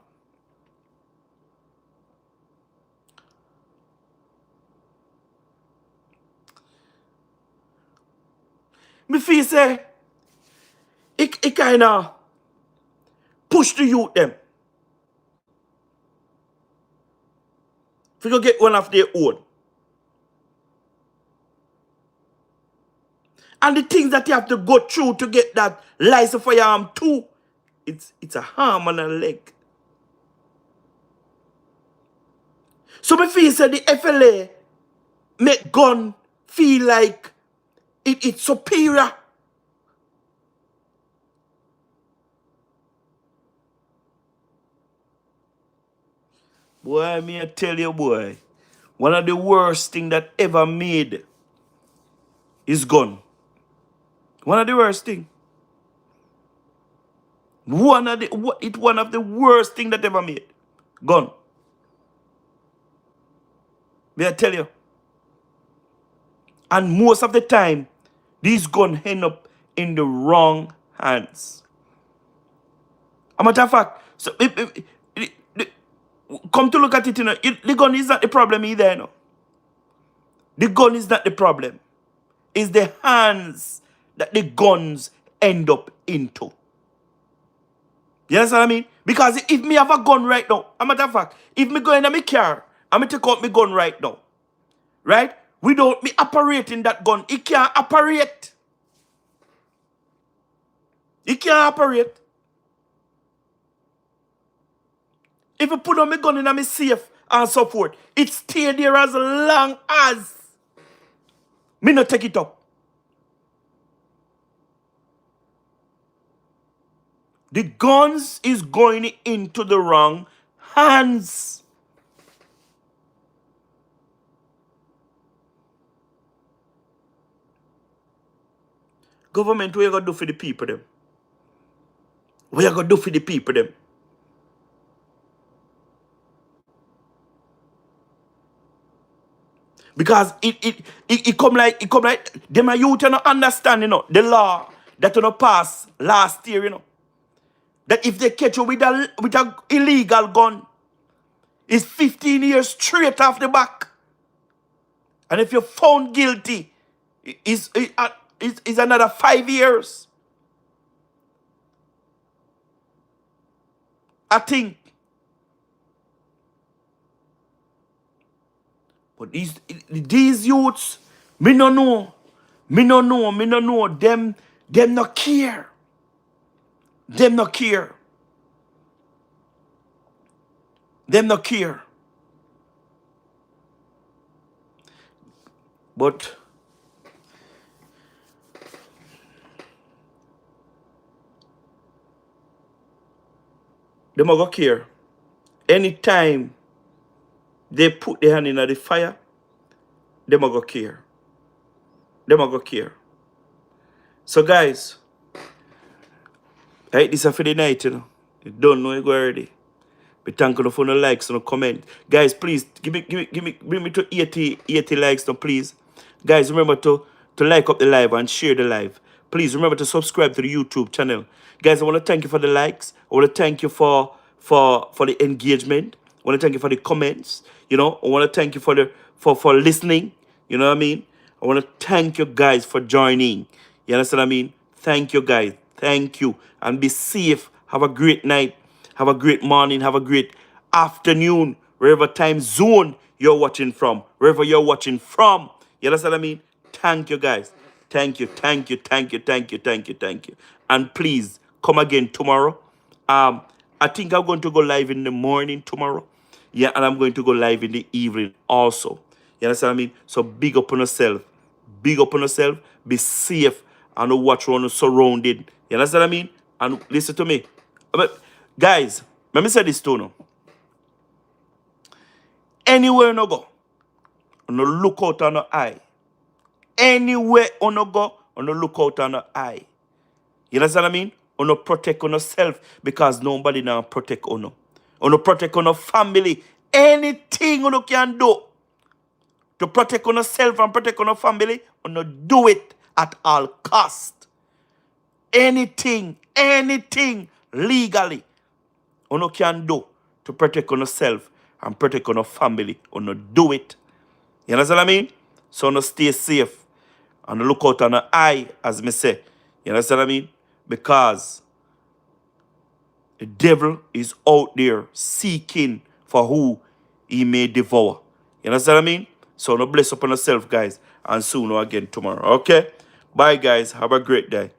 Me feel say it kind of push the youth them. If you go get one of their own. And the things that you have to go through to get that license for your arm too, it's a arm and a leg. So me feel say the FLA make gun feel like it's superior. Boy, me I tell you, boy, one of the worst thing that ever made is gun. One of the worst thing. One of the worst thing that ever made. Gun. May I tell you? And most of the time, these guns end up in the wrong hands. A matter of fact, so come to look at it, the gun is not the problem either, The gun is not the problem. It's the hands that the guns end up into. You understand what I mean? Because if me have a gun right now, a matter of fact, if me go in my car, I'm going to take out my gun right now. Right? Without me operating that gun, it can't operate. It can't operate. If you put on my gun in my safe and so forth, it stay there as long as me not take it up. The guns is going into the wrong hands. Government, what you gonna do for the people them? What you gonna do for the people them? Because it come like them a youth not understand, the law that passed last year, That if they catch you with a illegal gun, it's 15 years straight off the back. And if you're found guilty, it's another 5 years. I think. But these youths, me no know. Them not care. Them not care. Them not care. But them a go care. Anytime they put their hand in the fire, them a go care. Them a go care. So guys, this is for the night, You don't know, you go already. Be thank you for no likes, no comment. Guys, please bring me to 80 likes now, please. Guys, remember to like up the live and share the live. Please remember to subscribe to the YouTube channel. Guys, I want to thank you for the likes. I want to thank you for the engagement. I want to thank you for the comments. I want to thank you for listening. You know what I mean? I want to thank you guys for joining. You understand what I mean? Thank you guys. Thank you. And be safe. Have a great night. Have a great morning. Have a great afternoon. Wherever time zone you're watching from, wherever you're watching from. You understand what I mean? Thank you, guys. Thank you, thank you, thank you, thank you, thank you, thank you. And please come again tomorrow. I think I'm going to go live in the morning tomorrow. Yeah, and I'm going to go live in the evening also. You understand what I mean? So big up on yourself. Big up on yourself. Be safe and watch around surrounded. You understand what I mean? And listen to me. But guys, let me say this to you. Anywhere you go, no look out on the eye. Anywhere you go, no look out on the eye. You understand what I mean? You protect on yourself because nobody now protect you. You protect on your family. Anything you can do to protect on yourself and protect on your family, you do it at all cost. Anything legally you can do to protect on yourself and protect on your family, you do it. You understand what I mean? So you stay safe and look out on the eye, as me say. You understand what I mean? Because the devil is out there seeking for who he may devour. You understand what I mean? So no bless upon yourself, guys. And soon again tomorrow. Okay? Bye, guys. Have a great day.